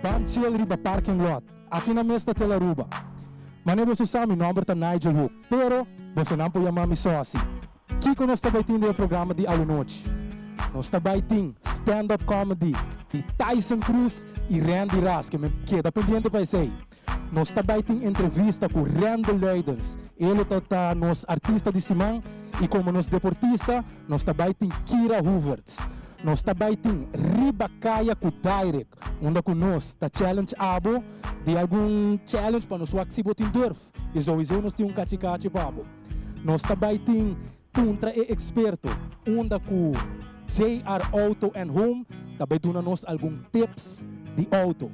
Ban chill riba parking lot. Aqui na mesta Telaruba. Mas você sabe, meu nome é Nigel Hook. Pero, você não pode chamar-me só assim. Kiko nós está batendo o programa de Alô Noite. Nós está batendo stand-up comedy de Tyson Cruz e Randy Ras, que me queda pendente para isso aí. Nós está batendo entrevista com Randall Leidens. Ele está nos artista de Simão e como nos deportista, nós está batendo Kira Hooverts. Nós está batendo Ribacaia com Direct, onde com nós está challenge abo de algum challenge para nós o que botin durf. E sowieso nós temos cati para abo. Nós está batendo contra e experto, onde com JR Auto and Home, também dando-nos alguns tips de auto.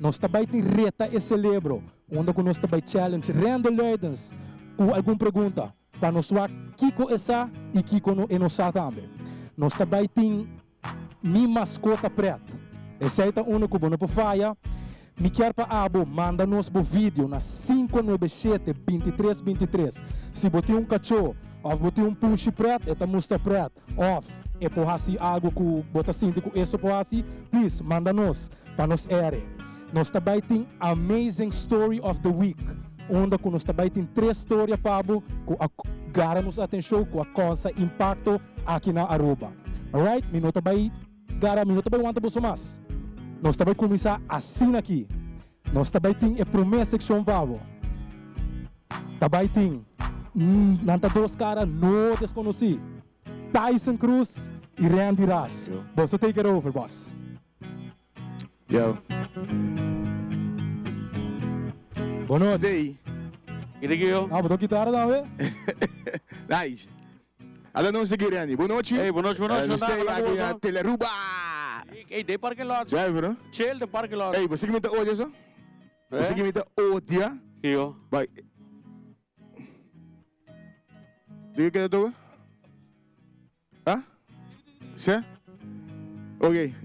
Nós também tem reta e celebro, onde nós também challenge Randall Leidens com alguma pergunta para nós ver Kiko essa e Kiko não é nossa também. Nós também tem minha mascota preta. Essa é a única que não falha. Me quer para abo, manda-nos o vídeo na 597-2323. Se botar cachorro, ou botar push preto, é musta preto. Off, é por assim algo que bota síndico, isso por assim, please, manda-nos para nos ere. Nós também tem Amazing Story of the Week, onde nós também tem 3 histórias para abo, que gara-nos atenção, que causa impacto aqui na Aruba. Alright? Minuto também, minuto também, quanto você mais? Nós também começar assim aqui. Nós também tem a primeira secção para abo. Também tem, nanta 2 caras não desconheci. Tyson Cruz e Randy Ras. Você take it over, boss. Yo. Boa noite. Stay. Kirigyo. Botou guitarra também? Nice. Alô, não se Guirani. Boa noite. Hey, boa noite. Stay aqui na Teleruba. Hey, de parque lot. Já viu? Chill de parque lot. Hey, você que me tá odia só? Você que me tá odia? Eu. Vai. Do you get it? Hã? Sim? Ok.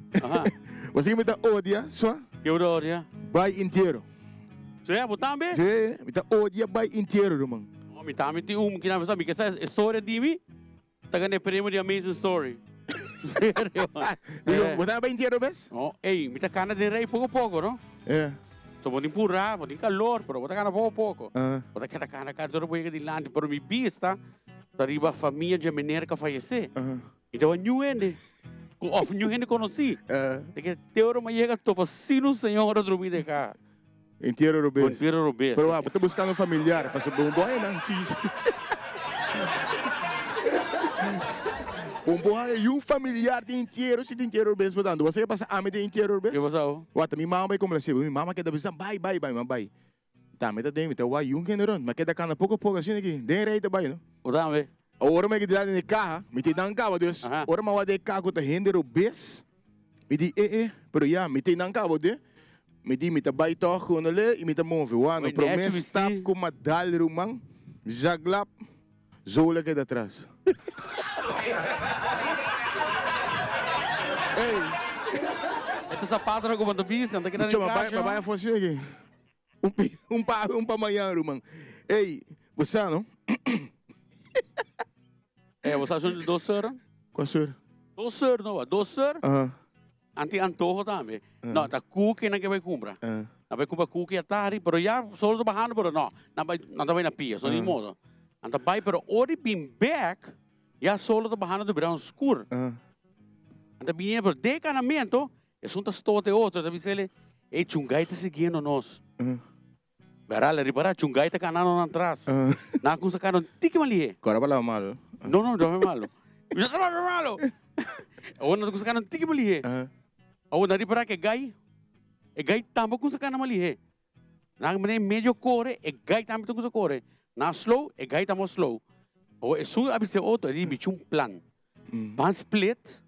Você que me tá odia só? Eu dou, já. Vai inteiro. Você botar bem? Sim, me tá odia vai inteiro, irmão. Me tá me que na sabe que essa história de mim tá ganhando prêmio de Amazing Story. Sério? Botar vai inteiro, bes? Oh, ei, me tá cana de rei pouco a pouco, não? É. Só vou empurrar, vou calor, pero botar cana pouco a pouco. Vou dar cana todo boiga de lante, pero me vista da riba família de maneira que faleceu. Então new ende. Of new ende conheci. De que teoro mas chega topa sino senhor dormir de cá. Inteiro Rubens. Inteiro Rubens. Pero estou buscando um familiar para ser bom boy, não? Sim. Um boy e um familiar de inteiro, se de inteiro Rubens botando. Você passa a me de inteiro Rubens? Que passou? Wata minha mãe vai como assim, minha mãe quer dar visão, vai, mamãe. Tá, me tá dentro, tá vai um generão, mas quer dar cana pouco a pouco assim aqui. Den rei tá vai, não? O dame. Ora me que lá no carro, me te dá carro, Deus. Ora me vai de carro tá render Rubens. Me di pero já, me te dá carro, Deus. Me di me tabay toch gewoon ale e me te move wano promes stap com uma dal rumang zaglap zo lekker da atrás. Ei, ito sa padre ko mando bisa, anta kita ni babaya fosse aqui. Pa amanhã rumang. Ei, você não? Você são docer? Qual senhor? Docer, não, docer? Anti antojo também. Não, tá cookie na que vai comprar. Na vai comprar cookie atari, pero já só do bahano, pero não, na vai na pia, só de modo. Anta vai, pero ori bim back, já só do bahano do brown escuro. Anta bem, pero de canamento, é um tastote outro, tá bisele, e chungai tá seguindo nós. Verá, le repara, chungai tá canando atrás. Na com sacaram tique mali. Agora vai lá mal. Não é malo. Não é malo. Ou não com sacaram tique mali. Ou nari para que gai tambo kung sa kana mali na mane medyo core gai tambo kung sa core na slow gai tamo slow o su abit se auto di bichum plan ban split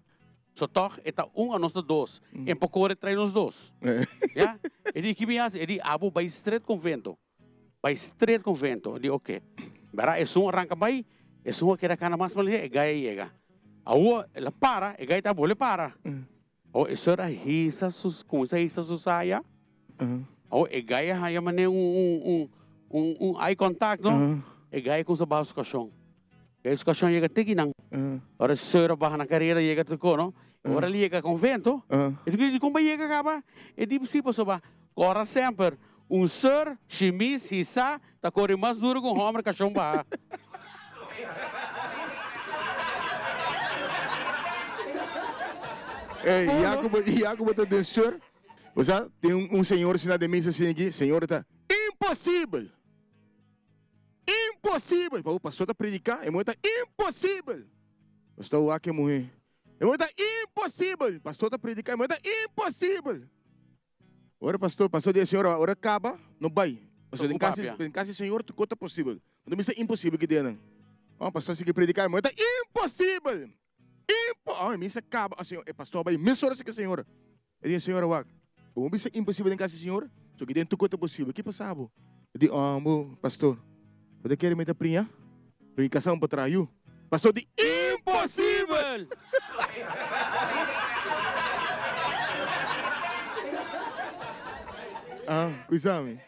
so toch eta anos na dos en core trai nos dos ya edi kibias edi abo by street convento di okay bara esu arranca bay esu kera kana mas mali gai yega awo la para gai tamo le para. O isso era sus com essa susaya. O gaya haya mane eye contact no. Gaya com sa baixo caixão. Gaya sa caixão chega tiki nang. Ora sera bah na carreira chega tuko no. Ora liga convento. E tu como liga acaba? E tipo se pessoa, ora sempre ser, chemise, hissa, tá corre mais duro com homem que chomba. Ei, Iago tá de ser. Você tem senhor assim de mesa assim aqui, senhor tá impossível. Impossível. O pastor tá predicar, é muito impossível. Pastor o que morrer. É muito impossível. Pastor tá predicar, é muito impossível. Ora pastor diz senhor, ora acaba, não vai. Pastor em casa senhor tu conta possível. Não me é impossível que dê não. Pastor se que predicar, é muito impossível. Missa acaba, assim, pastor vai me sora se que senhora. Ele diz senhora o missa impossível em casa senhor. Só que dentro conta possível. Que passava? Ele diz, pastor, você quer me dar prinha? Predicação para traiu. Pastor diz, impossível. Cuidado.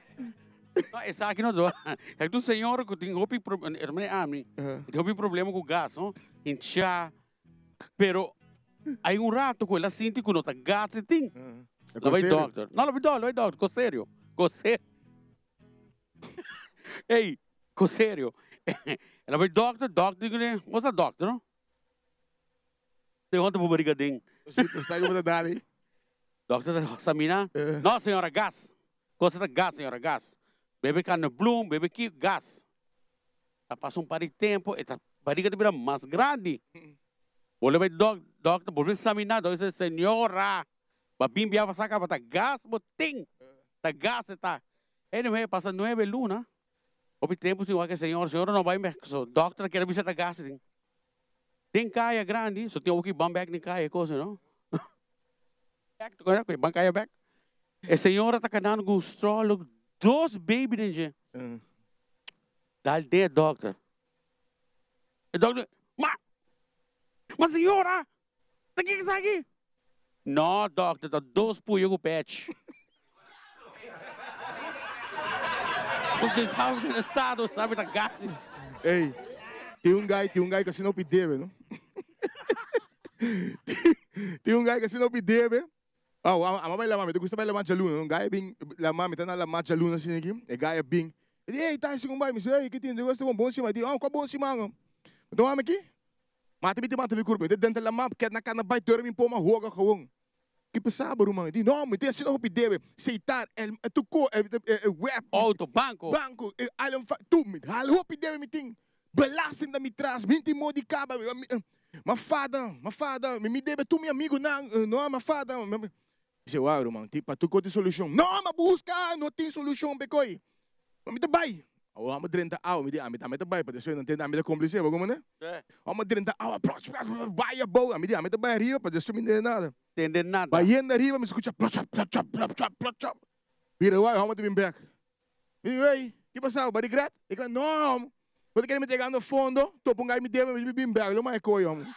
Não, essa aqui não é. É que o senhor que tem hobby problema com o gás, não? Em chá. Pero aí rato com ela sente que não tá gás tem. Lá vai doctor. Não, lá vai doctor. Com sério. Ei, com sério. Ela vai doctor, você é doctor, não? Tem ontem pro brigadinho. Sim, sai como dar aí. Doctor Samina? Não, senhora, gás. Você tá gás, senhora, gás. Bebe carne bloom, bebe que gás. Tá passando um par de tempo, essa barriga de vira mais grande. Olha vai doctor, por examinar, diz senhora, babim biava saca para gás, botim. Tá gás tá. Anyway, passa 9 lunas. Houve tempo sim, que senhora não vai mais, so doctor quer visitar gás sim. Tem caia grande, só tem o que bambek nem caia coisa, não? Back to correct, bancaia back. A senhora tá canando com astrólogo 2 baby dentro. Dal de doctor. O doctor, mas senhora, tá que está aqui? Não, doctor, tá 2 puyo com patch. Porque sabe do estado, sabe da gata. Ei, tem um guy que assim não pede, não? Tem um guy que assim não pede, velho. A mamãe lá, tu gosta de lá mais luna, um guy bem, lá mami tá na lá mais luna assim aqui, é guy bem. Ele, ei, tá assim um bai, mas ei, que tem, eu gosto de um bom cima, ele, qual bom cima, não? Então vamos aqui. Mata me curva, ele dentro da mapa, que na cana vai dormir pôr uma rua com que pensava, irmão? Ele, não, mas tem assim não pede, aceitar, tu co, web, Auto, banco, tu me, halo pede me tem, belasting da me traz, minti modi caba, mafada, me deve tu meu amigo não, mafada. Disse, uau, irmão, tipo, tu tem solução. Não, mas busca, não tem solução, becoi. Mas me dá bai. Vamos 30 horas, me dá bai, para isso não tem nada cúmplice, como né? Vamos 30 horas, vai a boa, me dá bai arriba, para isso não tem nada. Entender nada. Vai indo arriba, me escuta, plot. Vira, uau, vamos te back. Ei, que passou, bari grat? Eu falei, não, você quer me pegar no fundo, tô com um me deu, me bim back, não mais coi, homem.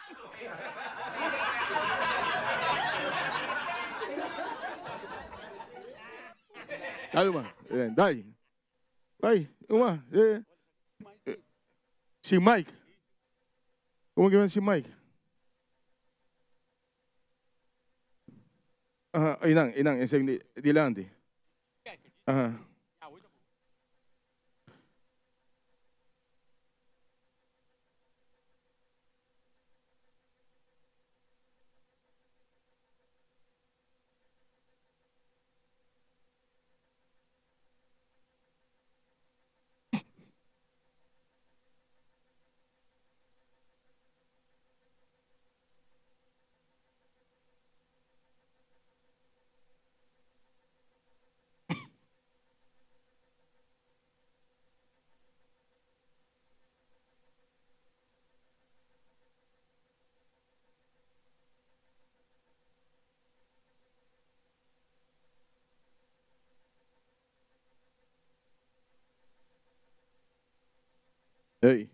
Dai, uma. Vai, uma. Si Mike. Como que vai si Mike? Inang, esse dilante. Ei.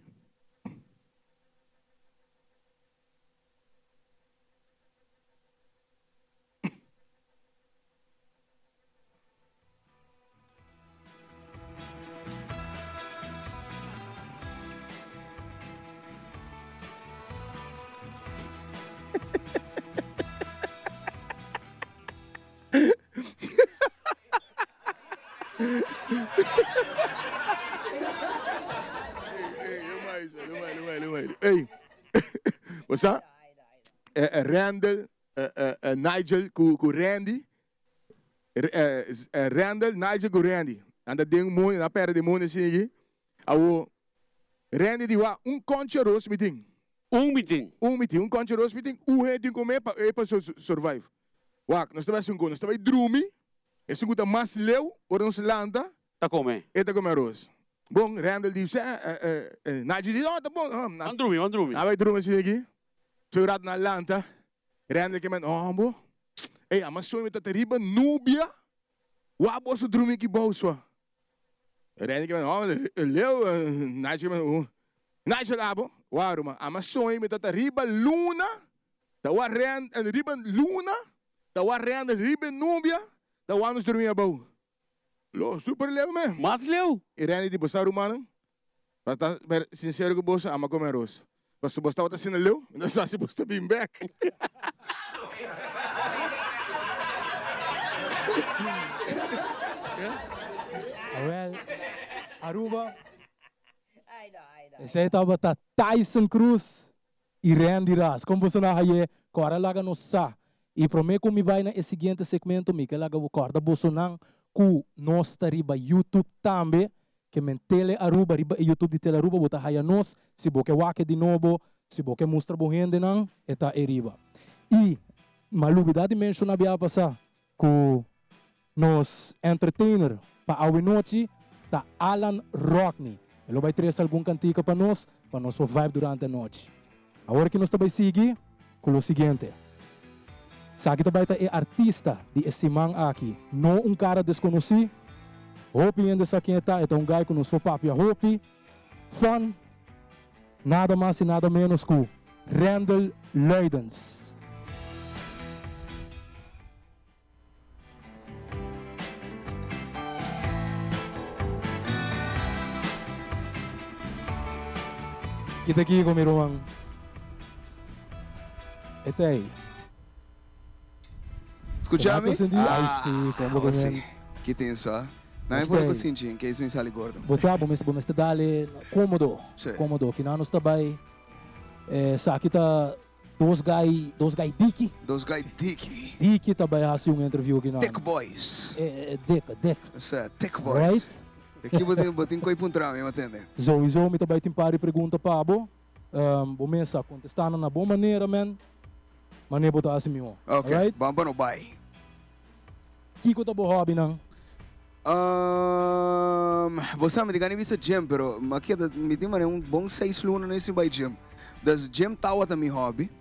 Hey. Basta? Randall, Nigel com Randy. Randall, Nigel com Randy. Anda dentro do mundo, na perna do mundo, assim. Randy diwa concha roos meeting. Um concha roos meeting. É de comer para survive. Wak, nós estamos drumi. Esse guta mais leu, ora nos landa. Tá come. E tá comer roos. Bom, Randall disse, Nigel diz, tá bom. Andrumi. Vai drumi assim aqui. Segurat na lanta. Randall que men, bom. Ei, mas sou muito terrível, Núbia. Wabo so drumi que bolso. Randall que men, leu, Nigel que men, Nigel abo, waruma. Mas sou muito terrível, Luna. Da warren en riben Luna. Da warren en riben Núbia. Da wanus drumi abo. Lo, super leu me. Mas leu. E Randall di bosa rumana. Para sincero que bosa, ama comer roos. Mas se você está sendo leu, não está se você bem back. Well, Aruba. Esse aí estava Tyson Cruz e Randy Ras. Como você não sabe, agora lá no sa. E prometo que me vai na seguinte segmento, me que lá o corda bolsonaro com nós riba YouTube também. Que mentele Aruba, riba YouTube de Tele Aruba, bota haya nos, se boke wake de novo, se boke mostra bohende nang, eta eriba. E, malubidade mencionar bia passar, com nos entertainer, pa awi noite, tá Alan Rockney. Ele vai trazer algum cantiga para nós vibe durante a noite. Agora que nós também seguir, com o seguinte. Sabe que também é artista de esse man aqui, não cara desconhecido. Hopi ainda essa quem está, é um gajo que nos foi papi a Hopi. Fun, nada mais e nada menos que Randall Leidens. Kita aqui com meu irmão. Este aí. Escuchame? Ai, sim, como você. Que tem só. Não é por sentir, que isso me sale gordo. Botar, vamos dali cômodo. Cômodo, que não está bem. Aqui está dois gai Dick. Dick também há um interview aqui não. Tech Boys. Dick. Isso é, Tech Boys. Right? Aqui botem coi puntra, me entende? Zo, me também tem pari pergunta para abo. Vamos contestando na boa maneira, man. Maneira botar assim mesmo. Ok, right? vamos no bye. Kiko tá bom hobby não? Você me diga nem vista gym, pero aqui me tem um bom 6 lunas nesse by gym. Das gym tawa também hobby.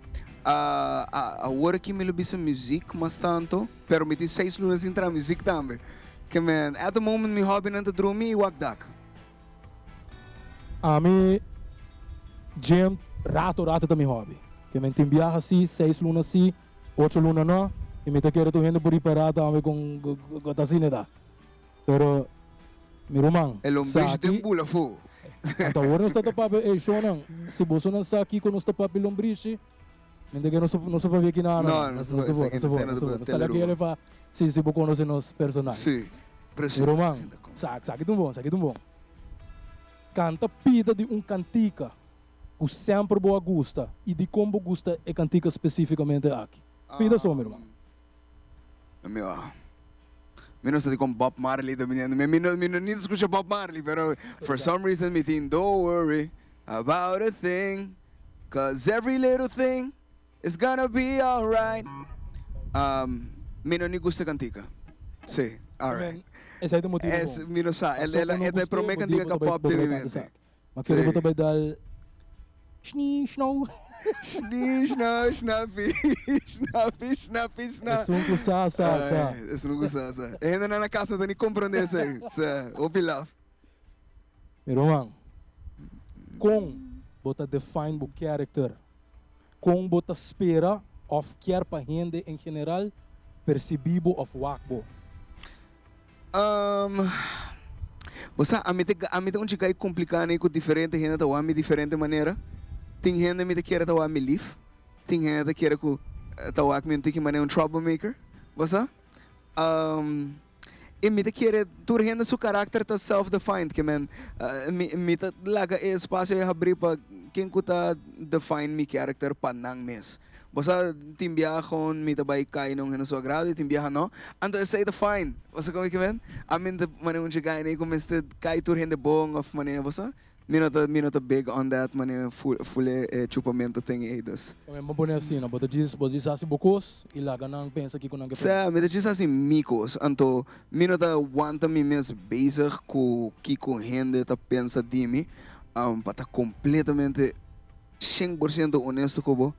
Agora que me lubisa music mas tanto, pero me tem 6 lunas entrar music também. Que man, at the moment me hobby não tá dormir e wakdak. A mim gym rato também hobby. Que me tem viaja assim, 6 lunas assim, 8 lunas não. E me tá querendo tu rende por ir parado também com assim dá. Pero meu irmão, el lombriz tem bula fo. Então agora nós está papo, Shonan, se você não está aqui com nós está papo lombriz, ainda que não se pode ver aqui nada. Não está aqui ele para se você conhece nos personagens. Sim, preciso. Meu irmão, sabe tão bom. Canta pida de cantica, que sempre boa gosta e de como gosta é cantica especificamente aqui. Pida só, meu irmão. Não sei como Bob Marley também. Eu não escuto Bob Marley, pero for some reason me think don't worry about a thing, cause every little thing is gonna be alright. Me não gusta cantica. Sim, alright. Esse é o motivo. Me não sabe. Ela é para mim cantica que pop de mim. Mas que eu vou também dar Snow. Snappy. É um sa. É um sa. Ainda na casa tem que compreender isso aí. O pilaf. Meu irmão, com bota define o character, com bota espera of quer para gente em geral percebido of wakbo. Você a mim tem que complicar com diferente gente da wami diferente maneira. Tem gente que quer estar me livre, tem gente que quer que maneira troublemaker, você? E me quer tu gente seu caráter tá self-defined, que man, me laga espaço e abrir para quem kuta define mi character panang mes. Basta timbia kon mi tabay kai nung hino so agrado, timbia no. Ando say the fine. Basta como que ven? Amin de mane un chegay na comeste kai tur hende bong of mane basta. Minota big on that mane full chupamento thing aí dos. Também vamos poner assim, não? Bota diz assim bocos e lá ganang pensa que kunang Sa, me diz assim micos, anto minota wanta mi mes bezig com kiko hende ta pensa de mim, para completamente 100% honesto com você.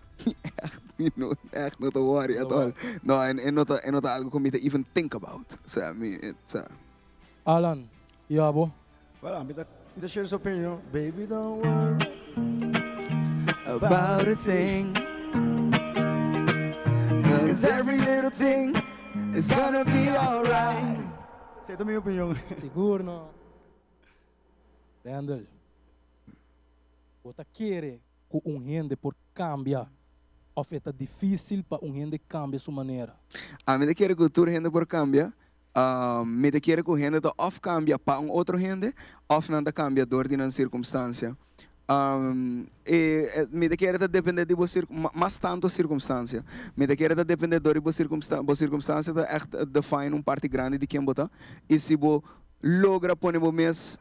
Echt not a worry at all. No, and not algo que me to even think about. Sa, Alan, yeah, bo. Voilà, me share sua opinião. Baby, don't worry about a thing, 'cause every little thing is gonna be alright. Aceita a minha opinião. Seguro, não? Randall, você quer que gente por cambia? Ou é difícil para gente cambiar sua maneira? A mim quer que tu gente por cambia. Me te quer que o gente of cambia para outro gente, of não cambia door de uma circunstância. Me te quer depender de você, mas tanto circunstância. Me te quer depender de você circunstância echt define parte grande de quem botar. E se você logra pôr no mês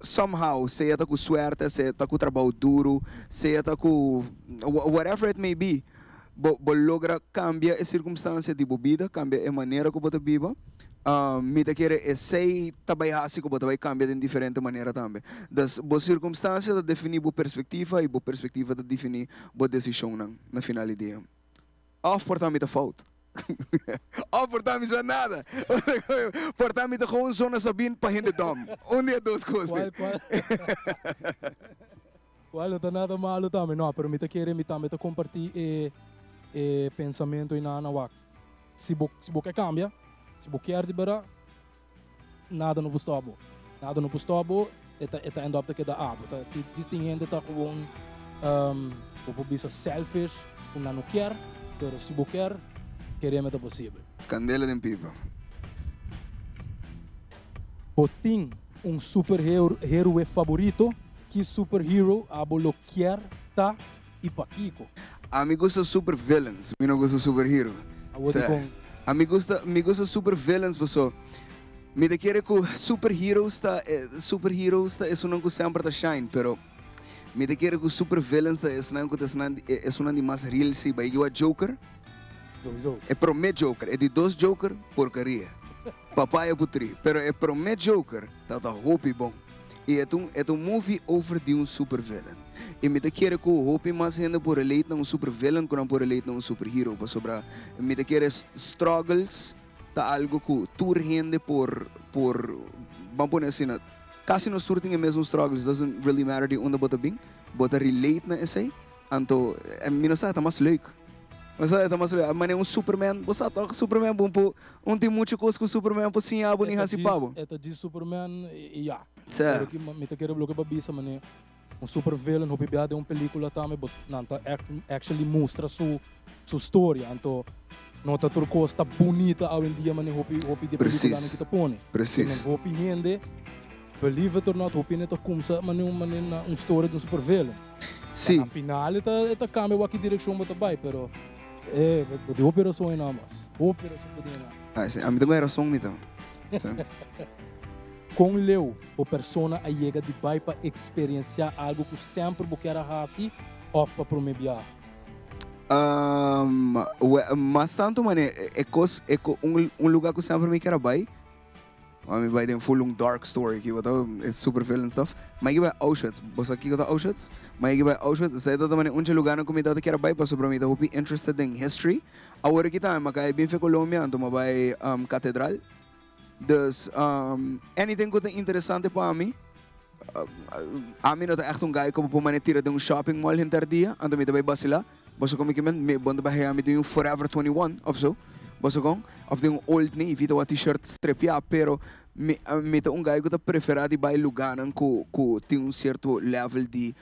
somehow, seja com suerte, seja com trabalho duro, seja com whatever it may be, você logra cambiar a circunstância de vida, cambiar a maneira que você vive. Me te quer sei trabalhar assim que você vai cambiar de diferente maneira também. Das boas circunstâncias define boa perspectiva e boa perspectiva define boa decisão na final do dia. Of portar-me da falta. Of portar-me já nada. Portar-me da gewoon zona sabin para gente dom. Dia duas coisas. Qual não tá nada malo também, não, pero me te quer me também compartilhar pensamento e nada wak. Se você cambia, se você quer de bara, nada no postabo. Nada no postabo, eta end up que da abo. Distinguindo tá com o bisa selfish, não quer, pero se você quer, queremos é possível. Candela de pipa. Botin superhero favorito, que superhero abo lo quer tá e pa Kiko. A mim gosta super villains, eu não gosto super hero. A mim gosta super villains, pessoal. Me te quer que superheroes tá é não que sempre tá shine, pero me te quer que super villains tá é uma de mais real se vai igual Joker. É pro me Joker, é de dois Joker porcaria. Papai é putri, pero é pro me Joker tá hope bom. E é um movie over de super villain. E me te quer que o hope mais ainda por relate não super villain que não por relate não superhero, para sobrar. Me te quer struggles tá algo que tu rende por vamos pôr assim, quase nos tur tem mesmo struggles, doesn't really matter de onde bota bem, bota relate na esse, então me não sabe tá mais leuk. Mas tá mais leuk, mas é um Superman, você tá Superman bom por tem muita coisa que o Superman por sim abo nem hasipavo. É de Superman e já. Certo. Que me te quer bloquear babisa mané. Super villain, hopi biada uma película também, but nanta actually mostra sua história, então não tá tudo coisa bonita hoje em dia, mas hopi de película que tá põe. Preciso. Hopi gente, believe it or not, hopi neta começa uma história de um super villain. Sim. Na final tá cambia o que direção bota vai, pero de operação é nada mais. Operação podia nada. Ah, sim. A mim também era som então. Com Leo, a pessoa chega de vai para experienciar algo que sempre quer fazer, ou para prometer. Mas tanto, mano, é um lugar que sempre me quer vai. Me vai ter full dark story que é super villain stuff. Mas vai Auschwitz, você aqui tá Auschwitz? Mas vai Auschwitz, sei também lugar no comida que quer vai para sobre mim, tá interested in history. Agora que tá, mas aí bem foi Colômbia, então vai catedral. Dus anything que é interessante para mim. A mim não é echt guy como para tira de shopping mall interdia, então me vai vacilar. Você como que me banda vai a me de Forever 21 of so. Você com of de old navy de t-shirt strepia, pero me tá guy que tá prefere de vai lugar que tem certo level de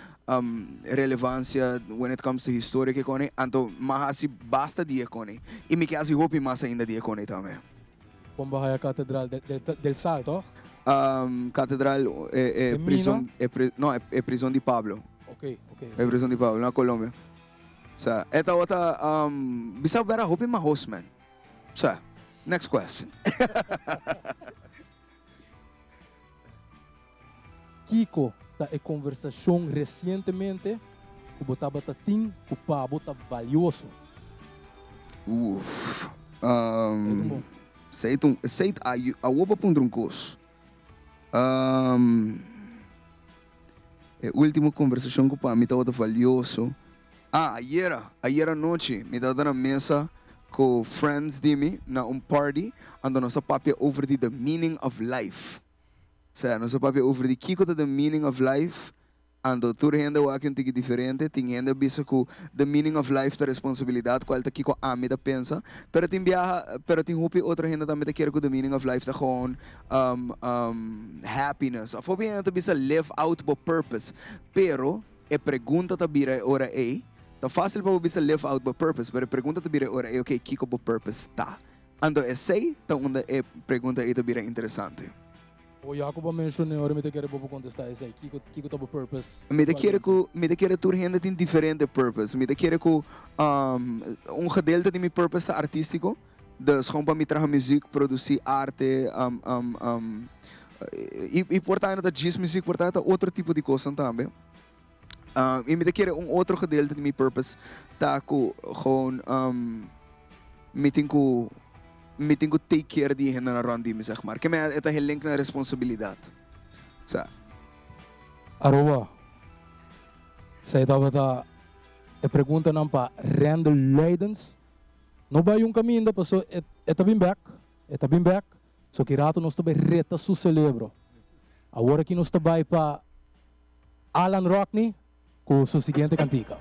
relevância when it comes to history que cone, então mas basta dia cone. E me quase hope mais ainda dia cone também. Como vai a catedral del Sal, toch? Catedral é prisão, não é prisão de Pablo. Ok. Vai prison de Paulo, na Colômbia. Sa, esta outra, bisa better hope in my host, man. Sa, next question. Kiko, tá em conversação recentemente, que botava tatim, que o pabo tá valioso. Uf. Sei, a opa pundruncos. A última conversação com o pabo, me estava valioso. Ayer à noite, me estava na mesa com friends de mim, na party, onde nossa papi over the meaning of life. Sa, nossa papi over the kiko the meaning of life. Ando tur gente aqui um tique diferente, tem gente bisa com the meaning of life da responsabilidade, qual tá kiko a da pensa, pero tem viaja, pero tem hopi outra gente também tá quer com the meaning of life da gewoon happiness. Of hopi gente bisa live out bo purpose, pero pergunta tá bira ora tá fácil para bisa live out bo purpose, pero pergunta tá bira ora okay, kiko bo purpose tá. Ando sei, tá onde pergunta tá bira interessante. O Jacob mencionou, agora me quer contestar isso aí. Kiko tá por purpose. Me quer tur gente tem diferente purpose. Me quer que gedeelte de meu purpose tá artístico. Dus gewoon para me trazer música, produzir arte, e portanto da jazz music, portanto outro tipo de coisa também. E me quer outro gedeelte de meu purpose tá com gewoon me tenho que take care de gente na rondie, zeg maar. Que me é a link na responsabilidade. Sa. Aroba. Saya tava da pergunta não para Randall Leidens. Não vai caminho da pessoa tá bem back. So que rato nós também reta su celebro. Agora que nós também para Alan Rockney com sua seguinte cantica.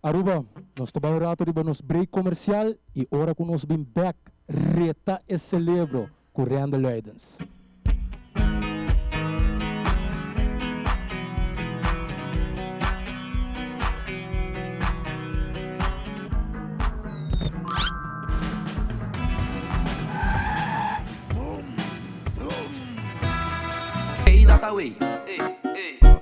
Aruba, nós trabalhamos rato riba nos break comercial e ora que nós bem back reta e celebro com Randall Leidens. Pay that away.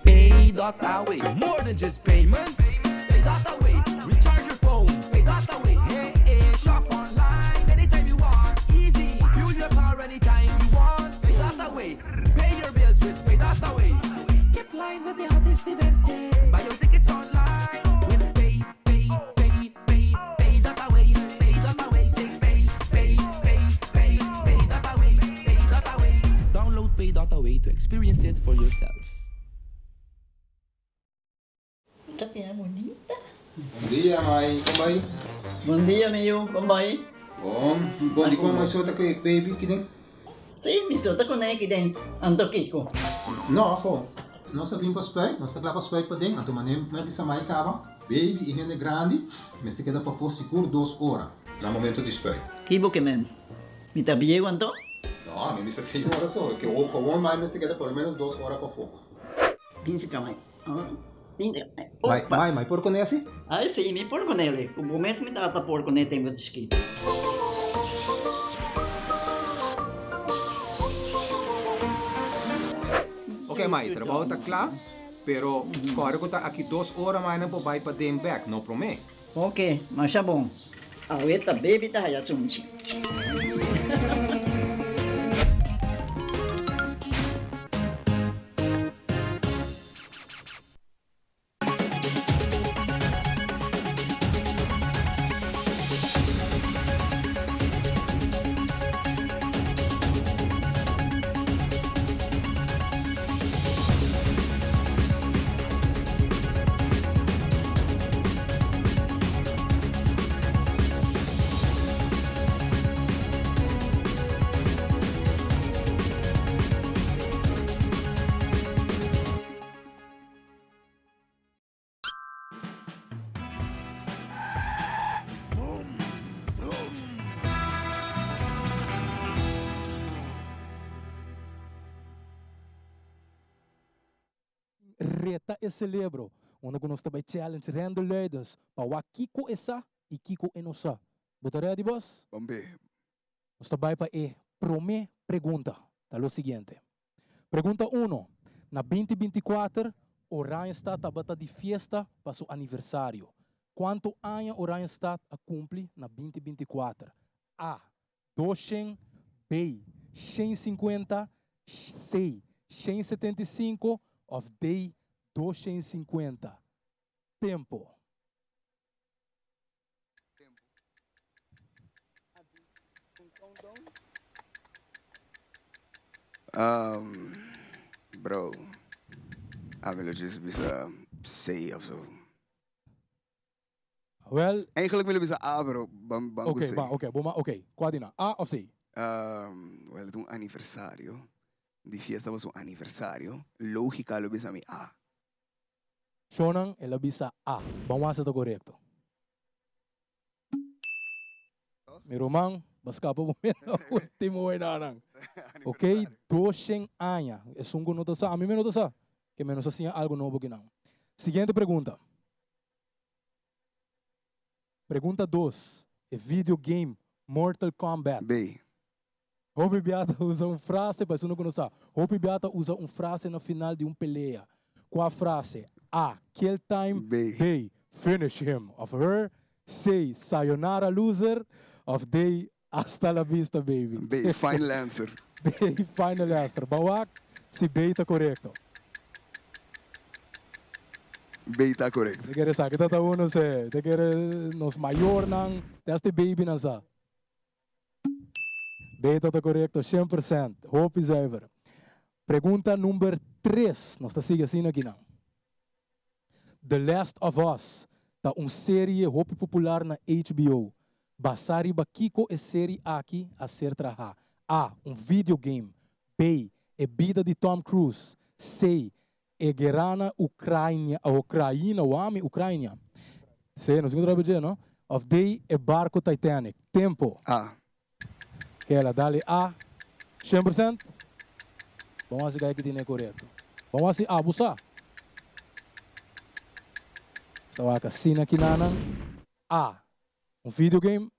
Pay that away. More than just payments. Pay that away. Recharge your phone. Pay that away. Hey, hey, shop online anytime you want. Easy. Fuel your car anytime you want. Pay that away. Pay your bills with Pay that away. Skip lines at the hottest events. Yeah. Buy your tickets online with Pay that away. Pay that away. Say pay that away. Pay that away. Download Pay that away to experience it for yourself. Tapia bonita. Bom dia, mãe. Como vai? Bom dia, meu. Como vai? Bom, di ko masota kay baby kidding? Sim, me solta com ele dentro. Ando Kiko. No, ako. Nós vim para spray, nós tá lá para spray para dentro. Anto manem, mas bisa mai kaba. Baby, e rende grande, mas se queda para fosse por 2 horas. Na momento de spray. Kibo que men. Me tapia quanto? No, a mim bisa 6 horas só, que o com mais mas se queda pelo menos 2 horas para fogo. 15 kamay. Mãe, por conhece? Ai, sim, me por com ele. O começo me tava por com ele tem muito escrito. Ok, mãe, trabalho tá claro, pero claro que tá aqui 2 horas mais não pode vai para dem back, não promete. Ok, mas é bom. A ueta baby tá aí assunto. Reta e celebro, onde nós também challenge Randall Leidens para o Kiko essa e Kiko enosa. Bota ready, boss? Bombe. Nós também para prome pergunta. Tá o seguinte. Pergunta 1. Na 2024, o Randstad está de festa para seu aniversário. Quanto anos o Randstad a cumpre na 2024? A. 200. B. 150. C. 175. Of D. 250. Tempo. Bro, I wil just bisa C of zo. Well, Eigenlijk willen we ze A, bro. oké, oké. Quadina, A of C? Well, het is een anniversario. Die fiesta was un aniversario. Lógica lo bisa mi A. Shonan, ela bisa A. Vamos a hacer correcto. Mi román, basca po mo último wenanang. Ok, 200 anos. É um não sa. A mim não sa. Que menos assim algo novo que não. Seguinte pergunta. Pergunta 2. É videogame Mortal Kombat. B. Hopi Beata usa uma frase, para você não conhecer. Hopi Beata usa uma frase no final de uma peleia. Qual a frase? A. Kill time. B. B. Finish him. Of her. C. Sayonara loser. Of D. Hasta la vista, baby. B. Final answer. B. Final answer. Bawak, si B está correcto. B está correcto. Te quer saber que tá uno se, te quer nos maior nang, deste baby na sa. B está correcto, 100%. Hope zuiver. Pergunta número 3. Nós está seguindo assim aqui não. The Last of Us tá uma série hope popular na HBO. Basari Bakiko é série aqui a ser traha. A. Videogame. B. É vida de Tom Cruise. C. É guerra na Ucrânia, o homem Ucrânia. Sim, não sei o que não? Of day é barco Titanic. Tempo. A. Que ela dá A. 100%. Vamos assim que tem correto. Vamos assim abusar. Estava a cena aqui na A. Videogame.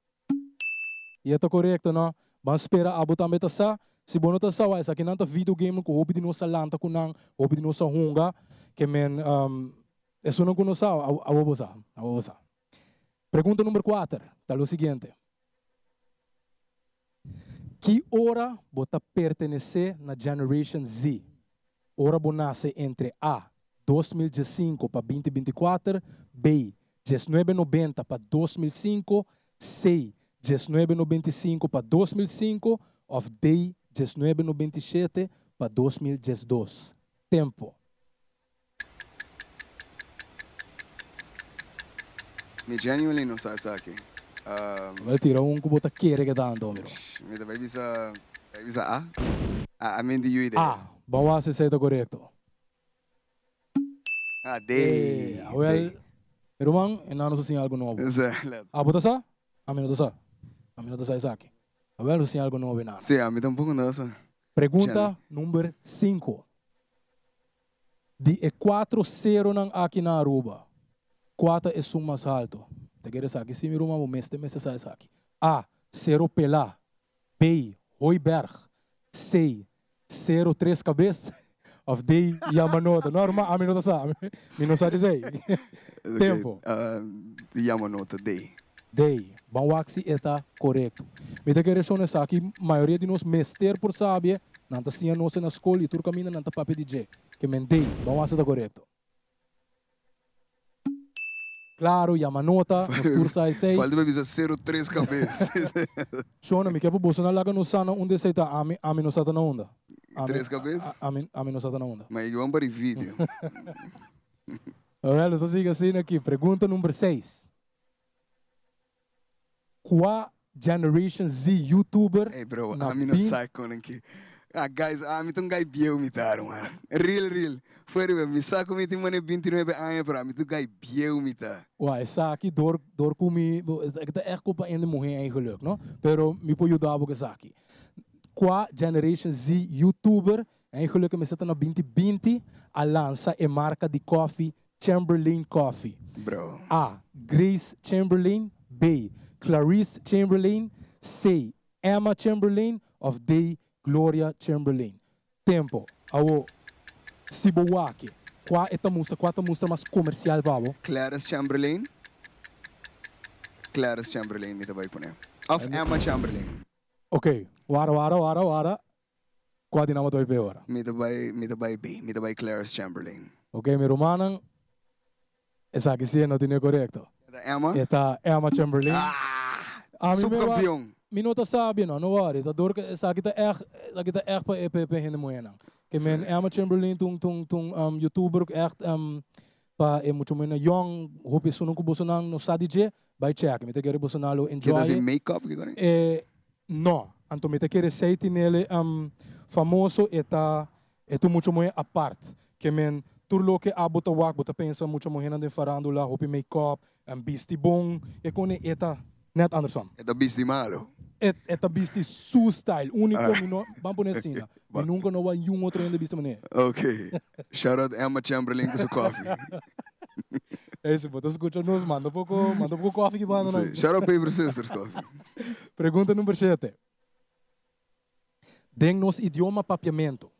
E é correto, não? Vamos esperar a botar meta sa. Se bom não tá sa, essa aqui não tá videogame com hobby de nossa lanta com não, hobby de nossa hunga, que men isso não conosco, a vou Pergunta número 4, tá o seguinte. Que hora bota pertencer na Generation Z? Hora nasce entre A, 2005 para 2024, B, 1990 para 2005, C, 1995 para 2005, of D, 1997 para 2012. Tempo. Me genuinely não sabe isso aqui. Vai tirar que bota querer que dá então, meu. Me vai bisa A? I mean the you ideia. A, vamos ver se está correto. Ah, D. Well, irmão, eu não sei algo novo. Ah, bota só? A mim não tá A mim não tá isso aqui. A ver, não sei algo novo não. Sim, a mim tampouco não sei. Pergunta número 5. De 4-0 aqui na Aruba. 4 é o mais alto. Te queres aqui, se me ruma o mês, sai aqui. A, 0 Pelá. B, Hoiberg. C, 0 3 cabeças. Of D, Yamanote. Normal, a mim não sabe. Me não sabe dizer. Tempo. Yamanote, D. D. Bawak está correto. Me te queres nessa aqui, a maioria de nós mester por saber, não está sim nós na escola e tudo caminho não está papel de J. Que men D. Bawak está correto. Claro, Yamanota, Mastur sai sei. Qual deve ser 0-3 cabeças? Shona, me quer para lá que não sana onde você está, a mim não está na onda. 3 cabeças? A mim não está na onda. Mas vamos para o vídeo. Olha, só siga assim aqui. Pergunta número 6. Qual Generation Z YouTuber? Hey bro, a mim não sai com aqui. Guys, a mim tem guy biel me dar, mano. Real. Foi me saco me tem mano 29 anos para mim, tu guy biel me dar. Ué, essa aqui dor comigo, é que é culpa ainda morrer eigenlijk, não? Pero me pode ajudar porque essa aqui. Qual Generation Z YouTuber eigenlijk me está na 2020 a lança a marca de coffee Chamberlain Coffee. Bro. A, Grace Chamberlain. B, Clarice Chamberlain. C, Emma Chamberlain. Of D, Gloria Chamberlain. Tempo. Awo. Sibowaki. Qual é a música mais comercial, babo? Clarice Chamberlain. Clarice Chamberlain, me vai poner. Of Emma Chamberlain. Ok. Wara. Qual dinamo tu vai ver agora? Me vai B. Me vai Clarice Chamberlain. Ok, meu romano. Essa aqui sim não tem correto. Emma? Esta Emma Chamberlain. Subcampeão. Minuta sabe, não worry. Da dor que essa aqui tá echt para gente moena. Que men Emma Chamberlain tung YouTuber echt pa é muito mais young, hope isso não cubo sonang no sabe de, vai check. Me te querer bolsonaro enjoy. Que tá sem make-up que agora? Não, anto me te querer site nele famoso é tu muito mais a parte. Que men turlo que abota wak bota pensa muito mais na de farandula, hope make-up, beastie bom, e kone eta net andersom. Eta beastie malo. Eta beastie su style, único mino, vamos poner assim, e nunca não vai um outro ainda beastie mané. Ok. Shout out Emma Chamberlain com seu coffee. Esse bota escuta nos manda pouco coffee que manda não. Shout out Paper Sisters coffee. Pergunta número 7. Den nos idioma papiamento.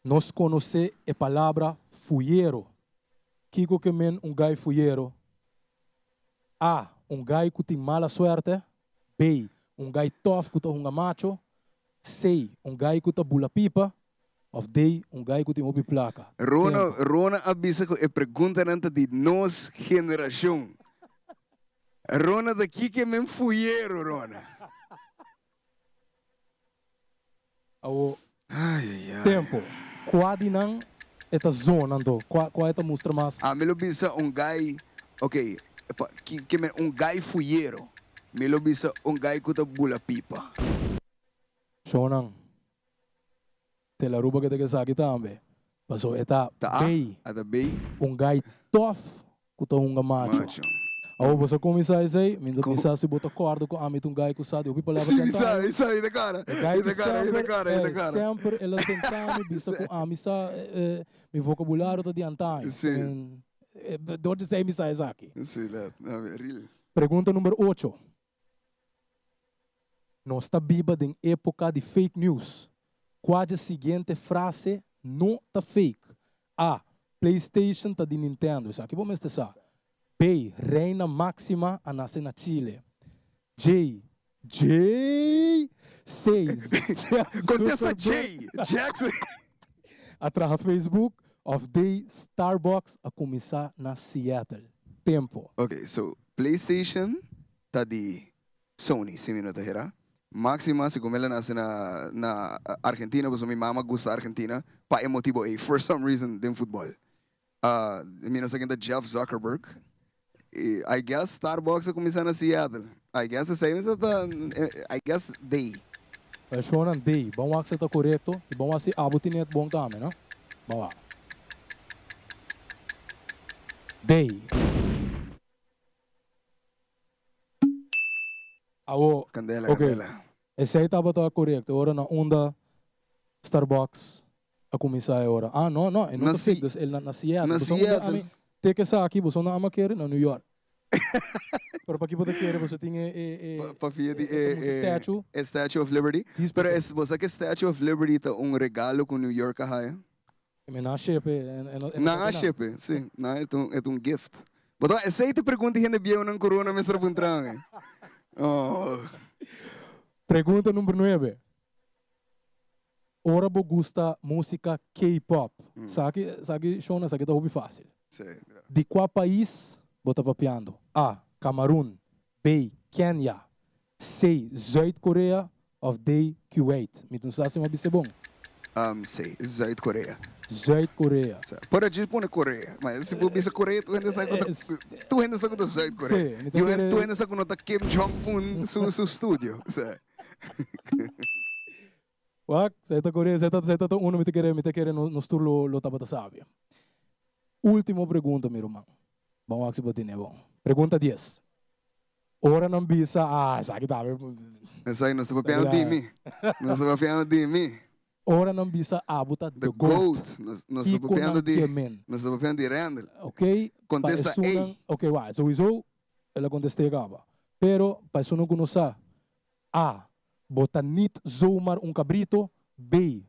Nós conhece a palavra fuyeiro. Kiko que men guy fuyeiro. A, guy que tem mala suerte. B, guy tough que tem macho. C, guy que tem bula pipa. Of D, guy que tem hobby placa. Rona avisa que é pergunta de nos geração. Rona daqui que men fuyeiro, Rona. Tempo. Qual dinang esta zona ando? Qual esta mostra mais? Me lo bisa guy, ok, que men guy fuyeiro. Me lo bisa guy que tá bula pipa. Shonang. Te la ruba que te quesa aqui também. Passou eta B. Ada B. Guy tough que tá macho. Ao você começar isso aí, minha pensar se botar corda com a mim um gai que sabe, eu pipa leva tentar. Isso aí, da cara. Da cara. Sempre ela tentando, bisa com a missa, meu vocabulário tá adiantando. Sim. Donde sei missa isso aqui. Sim, real. Pergunta número 8. Nós está viva em época de fake news. Qual é a seguinte frase não está fake? A. PlayStation está de Nintendo. Isso aqui vamos testar. B. Reina máxima a nascer na Chile. J. 6. Contesta J. Jackson. Atrás Facebook. Of D. Starbucks a começar na Seattle. Tempo. Ok, so PlayStation está de Sony, se me nota era. Máxima, se como ela nasce na Argentina, porque minha mama gosta da Argentina, para motivo aí, for some reason, de futebol. Me não sei Jeff Zuckerberg. I guess Starbucks a começar na Seattle. I guess I guess they. Pessoal, they. Vamos lá que você está correto. E vamos lá se a botinet bom também, não? Vamos lá. They. Candela, okay. Candela. Esse aí estava correto. Agora na onda Starbucks a começar agora. Não, não está fake. Ele na Seattle. Na Seattle. Tem que ser aqui, você não ama querer na New York. Pero para que você querer, você tem Statue of Liberty. Pero você que Statue of Liberty é regalo com New York a na shepe. Na shepe, sim. É gift. Mas essa aí te pergunta ainda bem não corona mesmo para Pergunta número 9. Ora você gosta música K-pop. Sabe, Shona, sabe que tá fácil. De qual país você está papiando? A. Camerún. B. Kenya. C. Zuid-Coreia. Ou D. Kuwait. Me não sabe se é bom. C. Zuid-Coreia. Zuid-Coreia. Para dizer pôr Coreia, mas se você Coreia, tu ainda sabe que Zuid-Coreia. Tu ainda sabe que Kim Jong-un seu estúdio. Wak, saya está Coreia, saya está uno me te querer no estúdio lo tava sabe. Última pergunta, meu irmão. Vamos lá se botar bom. Pergunta 10. Ora não bisa, sabe tá. Essa aí não está papiando de mim. Não está papiando de mim. Ora não bisa abuta the goat. Não está papiando de Randall. Ok? Contesta A. Ok, vai. Sowieso, ela contesta acaba. Pero, para isso não conhecer. A. Bota niet zomaar cabrito. B.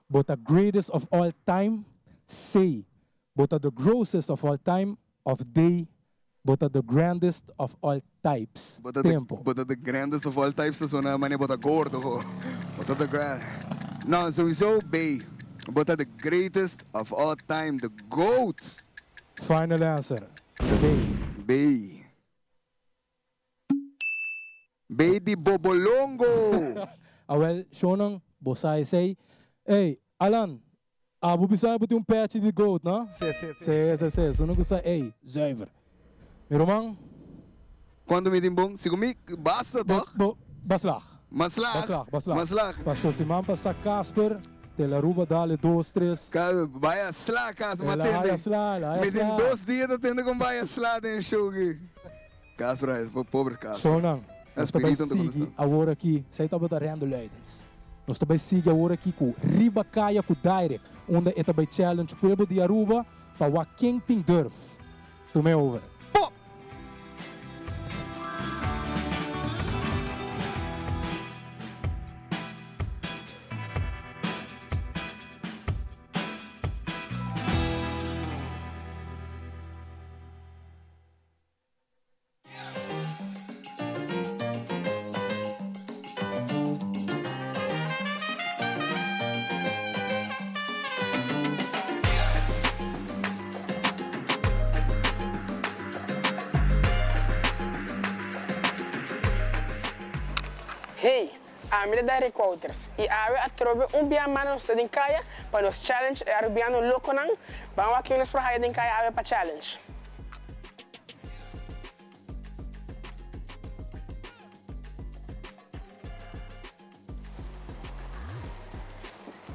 Bota greatest of all time. C. Bota the grossest of all time. Of D. Bota the grandest of all types. Tempo. Bota the grandest of all types. So na mania bota gordo. Bota the grand. No, sowieso B. Bota the greatest of all time. The GOAT. Final answer. B. B de Bobolongo. Well, Shonang, bosai say, hey, Alan, bubisay buti patch de GOAT, não? Sim. So não gusta, hey, zuiver. Meu irmão? Quando me dimbong, se comigo, basta, toch? Baslag. Passou se mampa sa Casper, Tela Ruba dale 2, 3. Vai a slá, casa, matende. Me tem 2 dias atende com vai a slá den show aqui. Casper, é pobre Casper. Shonang. Nós também seguimos agora aqui, você está batalhando leidens. Nós também seguimos agora aqui com Ribacaia com Direct, onde é também challenge Pueblo de Aruba para quem tem durf. Tome over. Hey, a minha da Recorders. E a trobe bia mano se din kaya para nos challenge arubiano louco não. Vamos aqui nos para din kaya para challenge.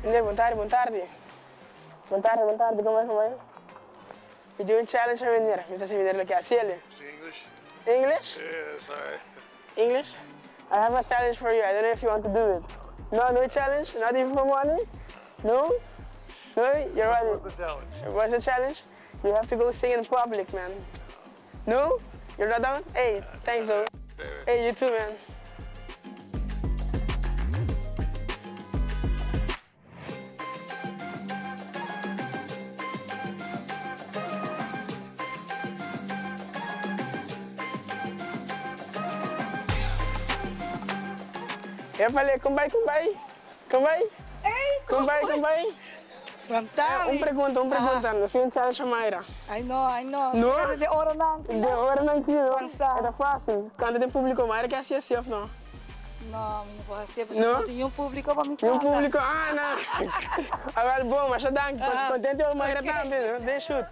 Boa tarde. Como é? We do a challenge a venir. Você se vender lo que hace ele? Sim, English. English? Yeah, sorry. English? I have a challenge for you. I don't know if you want to do it. No challenge? Not even for money? No? No? You're ready? What's the challenge? What's the challenge? You have to go sing in public, man. No? You're not down? Hey, thanks though. Hey, you too, man. Eu falei, come by. Hey, come by. Pergunta. Nós temos challenge sa Mayra. I know. No? Pero de ora lang. De hora não tiro. Cansa. Era fácil. Quando tem público, Mayra quer assistir, não? No, não pode ser. No? Porque tem um público para me Yung público, não. Agora, bom, mas já dá. Contente o Mayra também. Deixa shoot.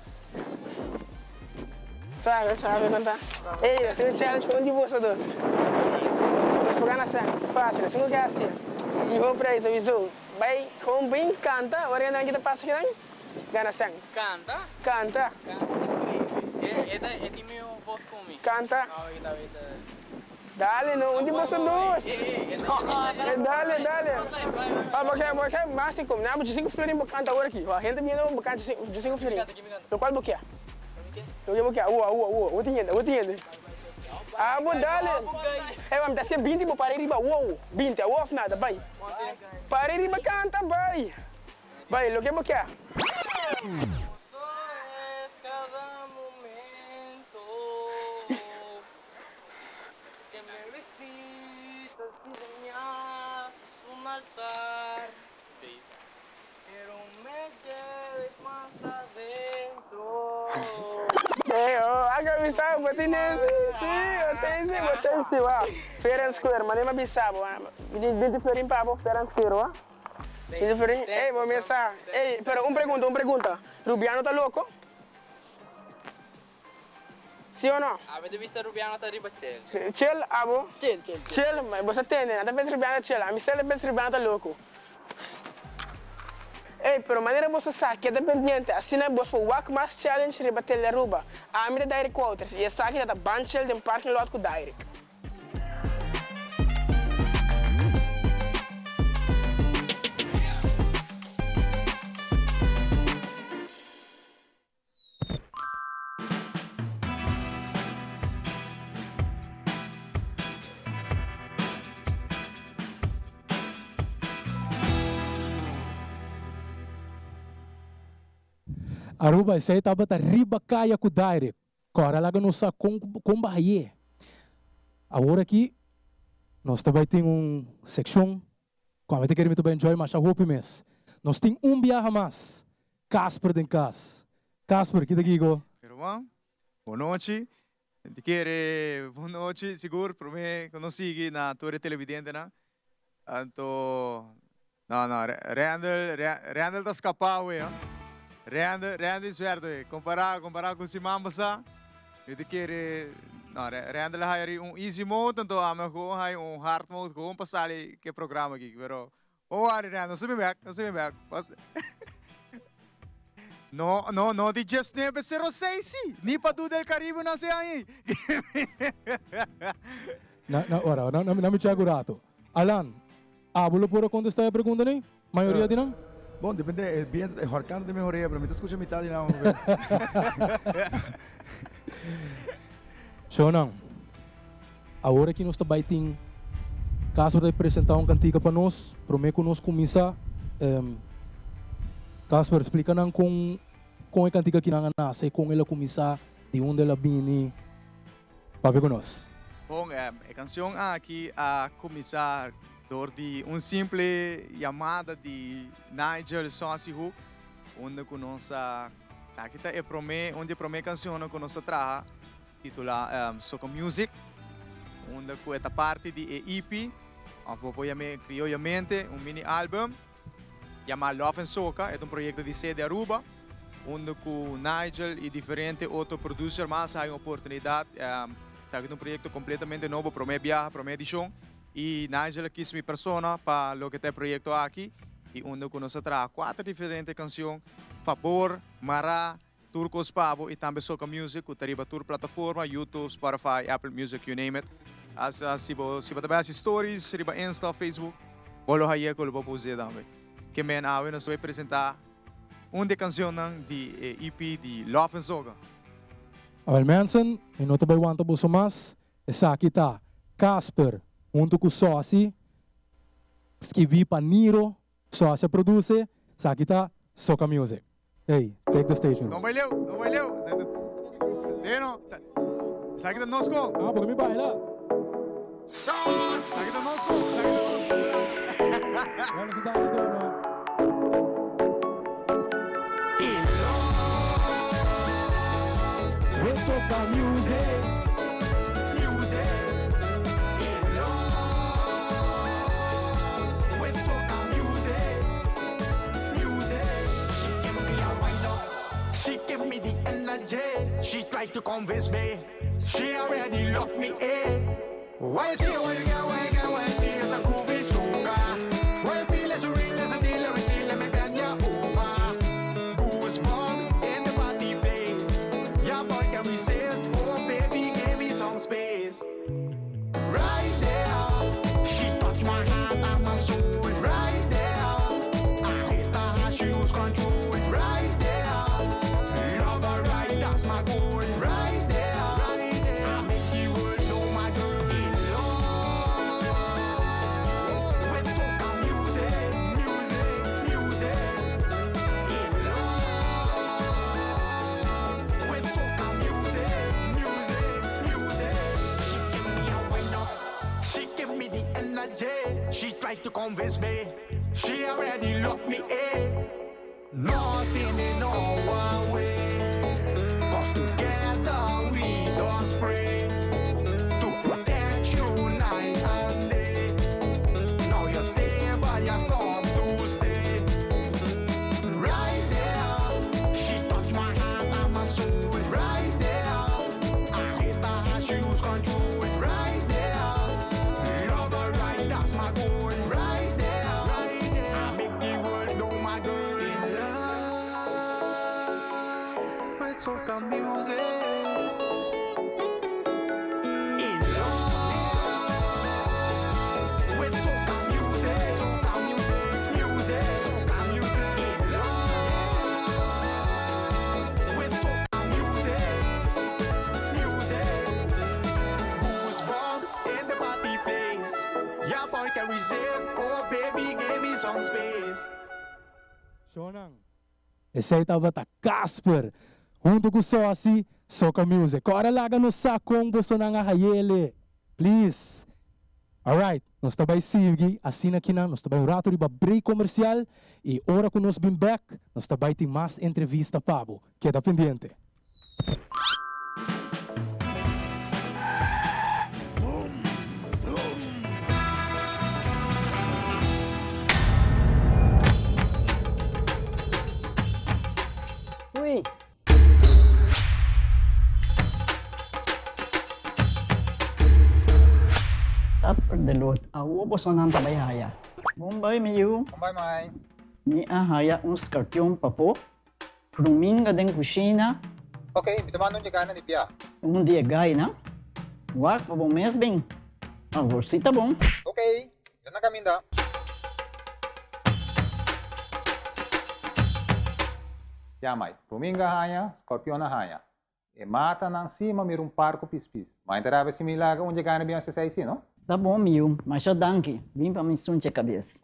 Sabe cantar. Ei, nós temos challenge para de vocês dois. Nós pegamos assim, fácil, assim que é assim. E vou para isso, avisou. Vai, como bem canta, agora que kita passa aqui, gana sang. Canta? Canta. É de meu voz comigo. Canta. Wait. Dale, no, onde você dois? Dale. Porque mas como, não, de 5 flores canta agora aqui. A gente minha não canta de 5 flores. Do qual boquia? Eu boquia. O tinha. Ah, vou dale. Vamos dar 20 para parar riba. 20, off nada, vai. Para riba canta, vai. Vai, lo que boquia. Agora me está botando sim, ó. Fair and Square, mas nem me bisabo, de florim papo, Fair and Square, ó. De florim, ei, vou começar. Ei, pero pergunta. Rubiano tá louco? Sim ou não? A ver, vista Rubiano tá riba chill. Chill, abo? Chill. Mas você entende, não tá pensando Rubiano chill, a mistério pensa Rubiano tá louco. Ei, pero maneira você sabe que é dependente, assim é você walk mais challenge riba Teleruba. A minha Direct Quarters, e sabe que tá banchel de parking lot com Direct. Aruba, saya tava ta riba kaya ku direct. Kora laga no sa com bahia. Agora aqui nós também tem section como te queremos também enjoy mas a hope mes. Nós tem viaje mais. Casper den Cas. Casper, que daqui go? Irmão, boa noite. Te quero boa noite, seguro para mim que não siga na torre televidente, né? Então, não, Randall tá escapado, hein? Randall certo, comparar com si mambasa, eu te quero, Randall hay easy mode, então a mim com hay hard mode com passar que programa aqui, pero Randall, sube back. No, di just 906, ni pa do del Caribe na siya aí. Ora, não me segurato. Alan, abuelo pura contestar a pergunta nem? Maioria de não? Bom, depende, o Horcano de melhoria, para mim, tu escuta metade não. Show não. Agora que nós também tem caso de apresentar cantiga para nós, prometo nós começar. Casper, explica não com a cantiga que não nasce, com ela começar, de onde ela vem, para ver com nós. Bom, a canção aqui a começar de simples chamada de Nigel Sonsihu, onde conosco aqui está onde a canção que nós traga, titula Soca Music, onde é parte de EP, criolmente mini álbum, chamado Love and Soca, é projeto de sede Aruba, onde com Nigel e diferentes outros producers mais há uma oportunidade, sabe, projeto completamente novo para mim viajar, para mim edição. E Nigel quis minha persona para o que é o projeto aqui, e onde nós traz 4 diferentes canções, Favor, Mará, Turcos Pabo e também Soca Music, o tariba tour plataforma, YouTube, Spotify, Apple Music, you name it. Se você também assiste stories, riba Insta, Facebook, bolo aí que eu vou fazer também. Que men awe nós vai apresentar de canção de EP de Love and Soca. Well, mensen, in nota bij want op mas, esa kita Casper, junto com Sosi, escrevi para Niro, Sosi produce, esa kita Soca Music. Hey, take the stage. Não vai leu. Não. Esa kita nos go. Ah, porque me baila. Esa kita nos go. Vamos a dar no. With soca music, in love. With soca music. She give me a wind up, she give me the energy. She tried to convince me, she already locked me in. Why is here, why is here, it's a groovy soca. Why feel it's a real, it's a deal, let me see, let me bend ya over. Goosebumps in the party place. Yeah, boy, can resist. Oh, baby, give me some space. Right there, she touched my heart and my soul. Right there, I hate her, she lose control. Right there, love her right, that's my goal. Right there, I make the world know my girl. In love with soca music. In love with soca music. She give me a wind up, she give me the energy. She tried to convince me, she already locked me in. Nothing in our way, 'cause together we don't spring to protect you night and day. Now you stay, but you come to stay. Right there, she touched my heart and my soul. Right there, I hate her, she lose control. Right there, love her right, that's my goal. Right there, I make the world know my girl. In love with soca music. In love with soca music. Soca music. Soca music. In love with soca music. Goosebumps in the party place. Yeah, boy, can resist. Oh, baby, give me some space. Shonang. Esse aí tava Casper, junto com Sosi, Soca Music. Agora laga no sakong Bolsonaro hayele. Please. Alright, nós também seguimos assim aqui na, nós também rato de break comercial e hora que nós bem back, nós também tem mais entrevista Pabo. Queda pendente. Ui. Tapos delot, awo Bolsonaro tabayaya. Bombay miyu. Bombay mai. Ni ahaya scorpion papo. Pruminga den kusina. Okay, bitaman di kanan ni Pia. Dia gay na. Wak pa bom mes bem. Agora si tá bom. Okay, yan na kami da. Yamay, Pruminga haya, Scorpion haya. E mata nang cima mir parco pispis. Mas interava se milaga onde ganha bem essa saída, não? Tá bom, miu, mas já danke. Vim pra me sunte a cabeça.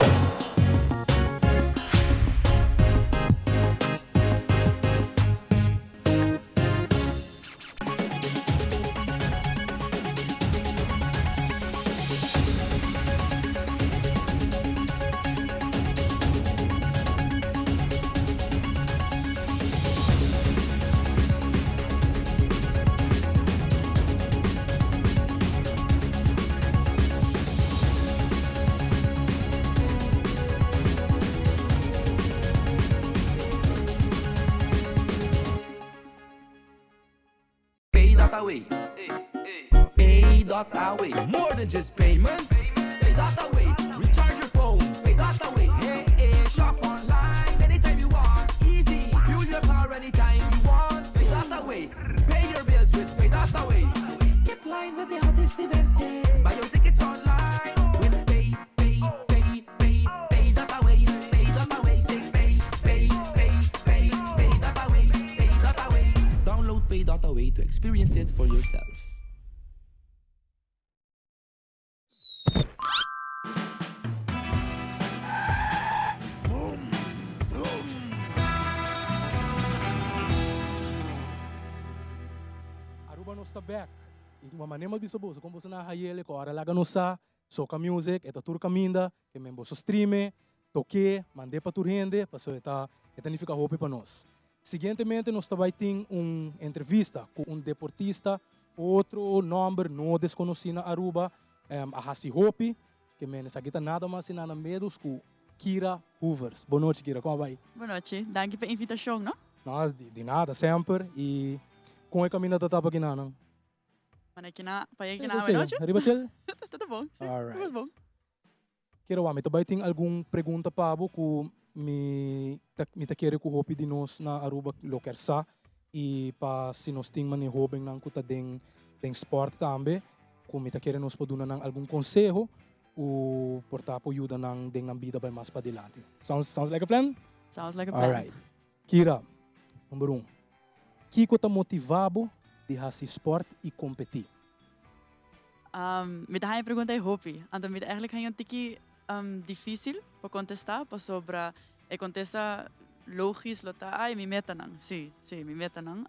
Pay.Away. Pay.Away. More than just payments. Pay.Away. Recharge your phone. Pay.Away. Hey, hey, shop online anytime you want. Easy. Fuel your car anytime you want. yourself. Aruba nos está back. E uma maneira de saber, como você na hayele, com a hora lá no sa, soca music, eta tur caminda, que membo so streame, toque, mandei para tur rende, para so eta não fica hope para nós. Seguintemente, nós também tem entrevista com deportista, outro nome não desconhecido na Aruba, a Hassi Hopi, que me nessa nada mais nada menos com Kira Hoovers. Boa noite, Kira, como vai? Boa noite, danke pela invitação, não? Nós, de nada, sempre, e com a caminho da tapa aqui, não? Mas aqui na, para aqui na, boa noite? Arriba, Chel? Tudo bom, sim, tudo bom. Kira, também tem alguma pergunta para você? Me quer que o hobby de nós na Aruba local sa e para se nós temos um hobby nang kuta den sport também, como me quer nos pode dar algum conselho o portar ajuda nang den na vida vai mais para adiante. Sounds like a plan? Sounds like a plan. Alright. Kira, número 1. Kiko tá motivado de fazer sport e competir? Me dá uma pergunta é hobby. Então me dá eigenlijk een tikkie difícil para contestar, para sobre contesta logisch lota ai mi meta nang. Sí, mi meta nang.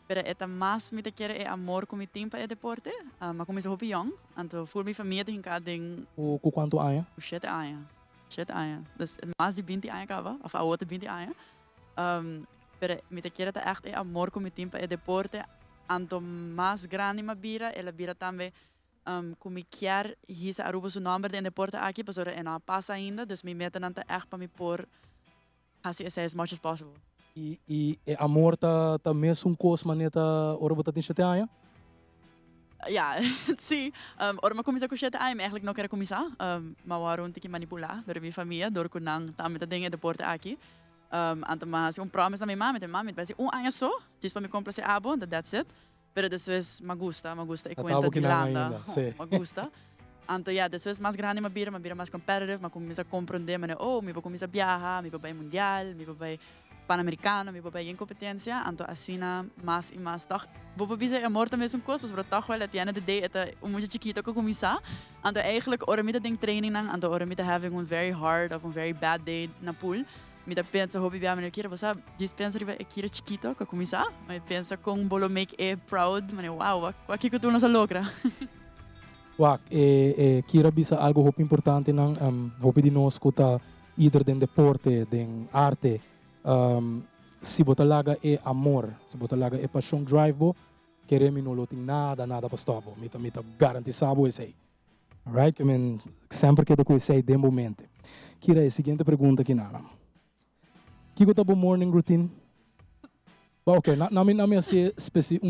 Pero eta mais me te quer é amor com mi tempo é deporte. Mas como hobby young, então voor mi familie tem cá den Com quanto anos? 7 anos. 7 anos. Dus mais de 20 anos acaba, of a outra 20 anos. Pero me te quer é echt é amor com mi tempo é deporte. Anto mais grande ma bira, ela bira também como quer hisa Aruba su number de deporte aqui, para é não passa ainda, dus me meta nanta echt para me pôr assim as much as possible. E amor tá mesmo coisa maneta Aruba tá tem 7 anos? Ja, sim. Ora ma começa com 7 anos, eigenlijk não quero começar, mas waarom tem que manipular door minha família, door que não também tá tem deporte aqui. Anto mas promise na minha mãe, vai ser ano só, diz para me complacer abo, that's it. Pero después me gusta y cuenta de Irlanda, me gusta. Anto después más grande me bira más competitive, me comienza a comprender, me me comienza a viajar, me va a mundial, me va a panamericano, me va a en competencia, anto así más y más. Toch, vou dizer amor também é coisa, mas toch wel at the end of the day é muito chiquito que começar. Anto eigenlijk ora met ding training nang, anto ora met having one very hard of one very bad day na pool. Me dá pensa hobby bem a Kira, você diz pensa que Kira chiquito que começar, mas pensa com bolo make proud, mas wow, aqui que tu não se logra. Kira bisa algo hobby importante nang hobby de nós que tá either den deporte, den arte, se botar laga é amor, se botar laga é paixão drive bo, queremos não tem nada para stop, me tá garantizado isso aí. Alright, que men sempre que depois sei de momento. Kira, a seguinte pergunta aqui nana. Kiko tá bom morning routine? Ok, na minha assim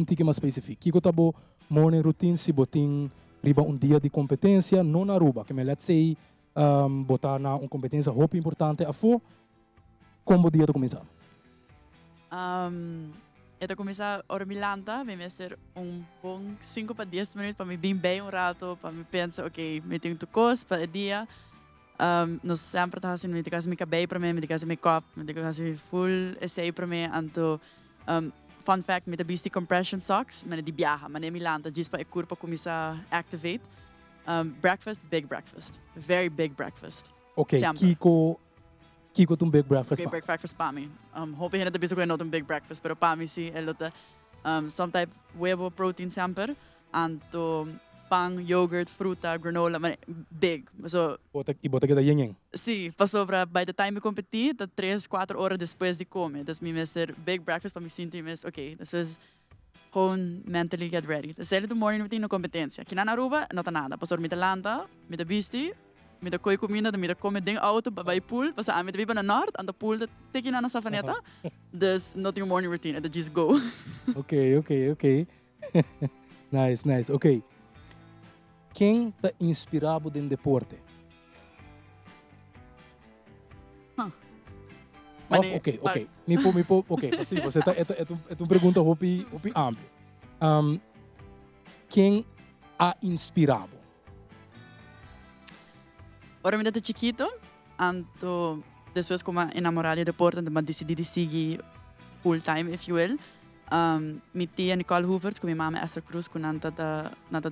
tique mais específico. Kiko tá bom morning routine se botin riba dia de competência não na Aruba, que me let's say botar na competência roupa importante a for como dia de começar. Eu começar a Milanta, vai ser bom 5 para 10 minutos para me bem rato, para me pensar, ok, me tenho que coisa para o dia. Nós sempre estamos assim, me digas me cabelo para mim, me digas me copo, me digas full essay para mim, anto fun fact, me tabis compression socks, mas de viaja, mas nem Milanta, diz para o corpo começar a activate. Breakfast, big breakfast, very big breakfast. Ok, Kiko tem big breakfast. Okay, big breakfast para mim. Hope que não tabis que não tem big breakfast, pero para mim sim, ele tem some type huevo protein sempre, anto pão, yogurt, fruta, granola, mas big. So, e bota que da yin. Sim, passou para by the time eu competi, 3-4 horas depois de comer. Das me ser big breakfast para me sentir mais, ok, das is gewoon mentally get ready. Das é do morning routine na competência. Aqui na Aruba, não tá nada. Passou me lanta, me da bisti, me da coi comida, me da come ding auto, vai pool, passa me da viva na norte, anda pool da teki na safaneta. Dus not your morning routine, that just go. Ok. Nice. Ok. Quem está inspirado em deporte? Ok. Ok, assim, você tá é uma pergunta hopi ampla. Quem a inspirado? Ora me dá chiquito, anto depois como enamorada de deporte, mas decidi seguir full time, if you will. minha tia Nicole Hoovers, com minha mãe Esther Cruz, que nanta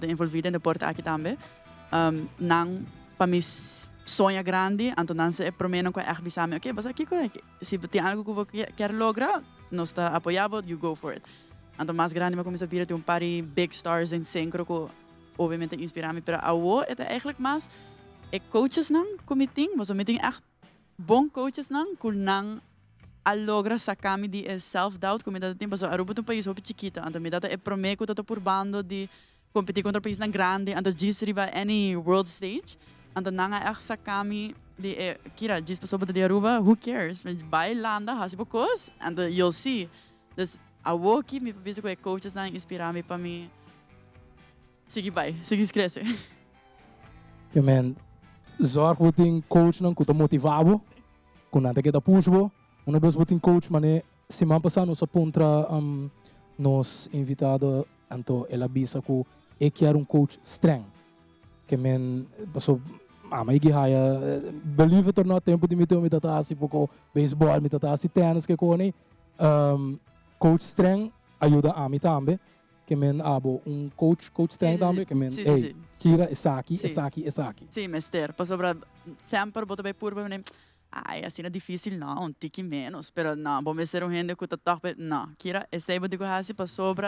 envolvida em deporte aqui também. Nang para mim sonha grande, então não se promeno com a RBSAM, ok, mas aqui se tem algo que quer lograr, nós está apoiado, you go for it. Então mais grande, mas começa a vir um par de big stars em Sencro, que obviamente inspira-me, mas a é eigenlijk mais coaches não, como tem, mas eu tenho echt bom coaches não, que não a logra sacar-me de self-doubt, como eu tenho, mas a Aruba é um país muito chiquito, então me dá é prometo que eu por bando de competir contra país grande, então diz riba any world stage, então não é echt sacar-me de kira, diz pessoa de Aruba, who cares, mas vai landa, há tipo coisa, então you'll see, dus a aqui me pensa que coaches não inspirar-me para mim seguir crescer. Que man, zorg que tem coach não que te motivado, que não te queda puxo, uma vez que tem coach, mas semana passada nós apontra nos invitado, então ela avisa que quer coach strong, que man, passou mas que haya, believe it or not, tempo de me tá assim pouco beisebol, me tá assim tennis que cone, coach strong ajuda a mim também. Que men abo coach streng também que men Kira Esaki. Sim, mister. Para sobre sempre botar bem por bem. Ai, assim é difícil não, um tique menos, pero não, vamos ser gente que tá top, não. Kira, esse é digo assim para sobre,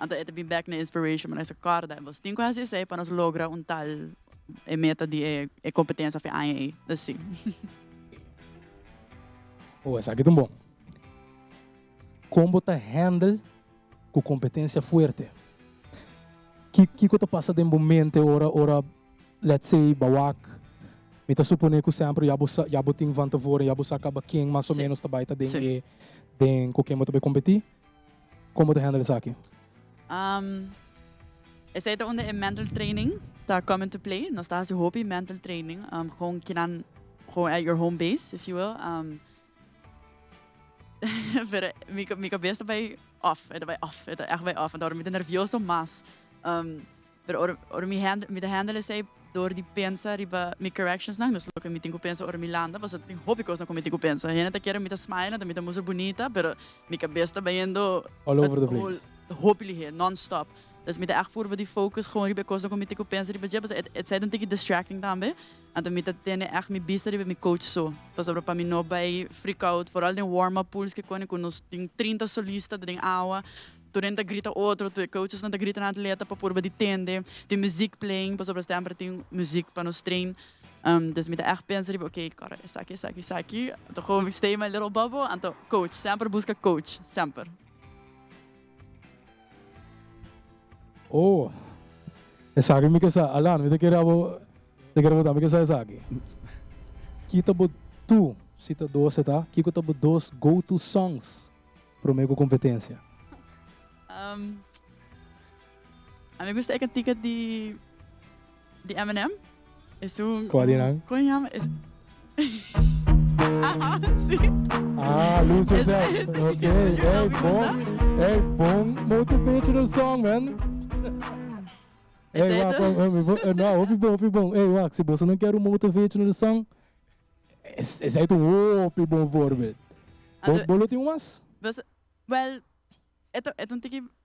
então é bem back na inspiration, mas essa corda, mas tem coisa assim para nós lograr tal meta de competência para a assim. Oh, essa aqui é tão bom. Como tá handle com competência forte. Que te passa de momento ora let's say bawak me ta supone que sempre já botin vanta fora já bosa acaba quem mais ou menos tá baita den com quem você competir. Como te handle isso aqui? Esse é onde mental training tá come to play. Nós tá assim hobby mental training gewoon kinan gewoon at your home base if you will. Pero minha cabeça vai off, het echt bij off. En daarom ben ik nervioso mas. Pero me handle sei door die pensa riba me corrections nang, dus look me tenho pensa or me landa, mas eu hobby coisa como tenho pensa. Gente tá querendo me tá smile, me tá muito bonita, pero minha cabeça tá indo all over the place. Hopelijk non-stop. Dus met de echt voor die focus gewoon riba coisa como tenho pensa riba jebas, het sei dan tiki distracting também. En me tá tendo echt me bisa riba me coach so. Pas para mim no bij freak out, vooral den warm-up pools que com nos tem 30 solistas de aula. Durante grita outro, tu coaches não grita na atleta para pôr de tende, tem music playing, para sobre sempre tem music para nos train. Dus met de echt pensa ok, cara, essa aqui, então gewoon stay my little bubble, então coach, sempre busca coach, sempre. Oh, essa aqui me quer Alan, me quer botar me quer essa aqui. Kita bot tu, cita dois tá? Kiko tá bot dois go-to songs para minha competência. A mim gusta a tica de Eminem. Qual é não? Qual é? Sim. Lose Yourself. Ok, bom motivational song, man. Não, ouve bom. Se você não quer motivational song, esse é um bom voorbeeld. Bolo tem umas? Well, é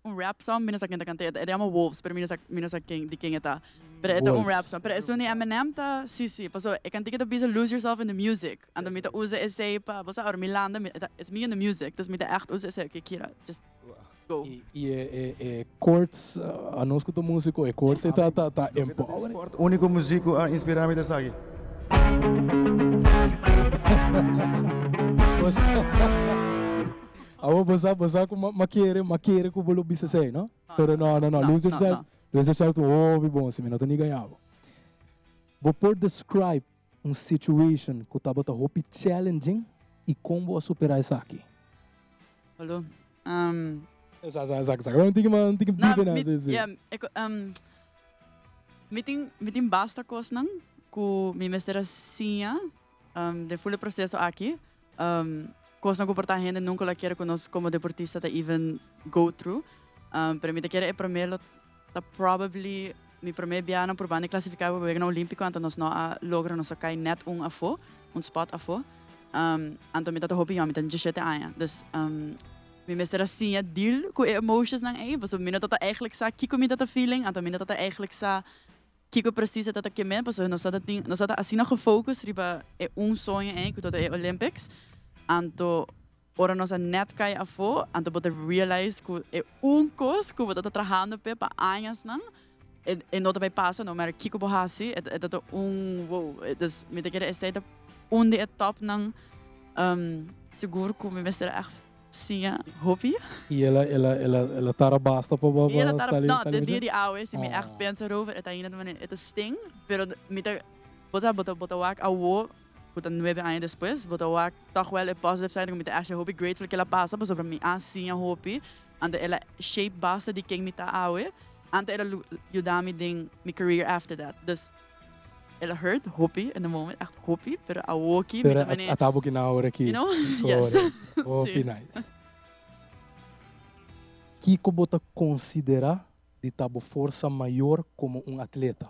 um rap song, minha saquinha canta, é uma Wolves, pero minha saquinha de quem tá. Pero é um rap song, pero é só nem Eminem tá, sim, passou, é canta que tá bisa lose yourself in the music, and me tá usa esse para, você or Milanda, it's me in the music, dus me tá echt usa esse que kira, just go. E chords, a nós que músico, e chords tá empowering. O único músico a inspirar-me dessa aqui. Você com maquere com o bolo bisa sei, não? Pero não, lose yourself, bom, se me não tem ganhava. Vou por describe situation que estava hopi challenging e como a superar isso aqui. Hallo. Exato. Eu não tenho meeting basta coisa não, que me mestra sinha, de full processo aqui. Coisa que portar gente nunca la quero conosco como deportista that even go through. Para mim, é primeiro, tá probably mi primeiro biano por bani classificar para o Olímpico, então nós não logra nos sacar net spot afo. Então me dá hobby, me dá 17 anos. Dus mi mesera assim deal com emotions nang ei, so mina tata eigenlijk sa kiko mi tata feeling, anto mina tata eigenlijk sa kiko precies tata kemen, so nós tata assim na gefocus riba sonho ei, que tota Olympics, anto ora nós net kai afo, anto bota realize que coisa que bota trabajando pe pa anos nang e nota vai passa, no matter kiko bohasi, tata wow, dus mi te kere essa onde é top nang seguro que mi mesera echt sim, hobby. E ela tá basta para e ela tá não, de dia de hour, se me echt pensa erover, het ainda não é sting, pero me tá bota wak awo, bota 9 anos depois, bota wak toch wel positive side, me tá echt hobby grateful que ela passa, mas para mim assim a hobby, anda ela shape basta de quem me tá awe, anda ela ajuda me ding my career after that. Dus ela hurt hobby in the moment, echt hobby, pero awoki pero atabo que na hora aqui. You know? Yes. Hobby nice. Kiko bota considera de tabo força maior como atleta?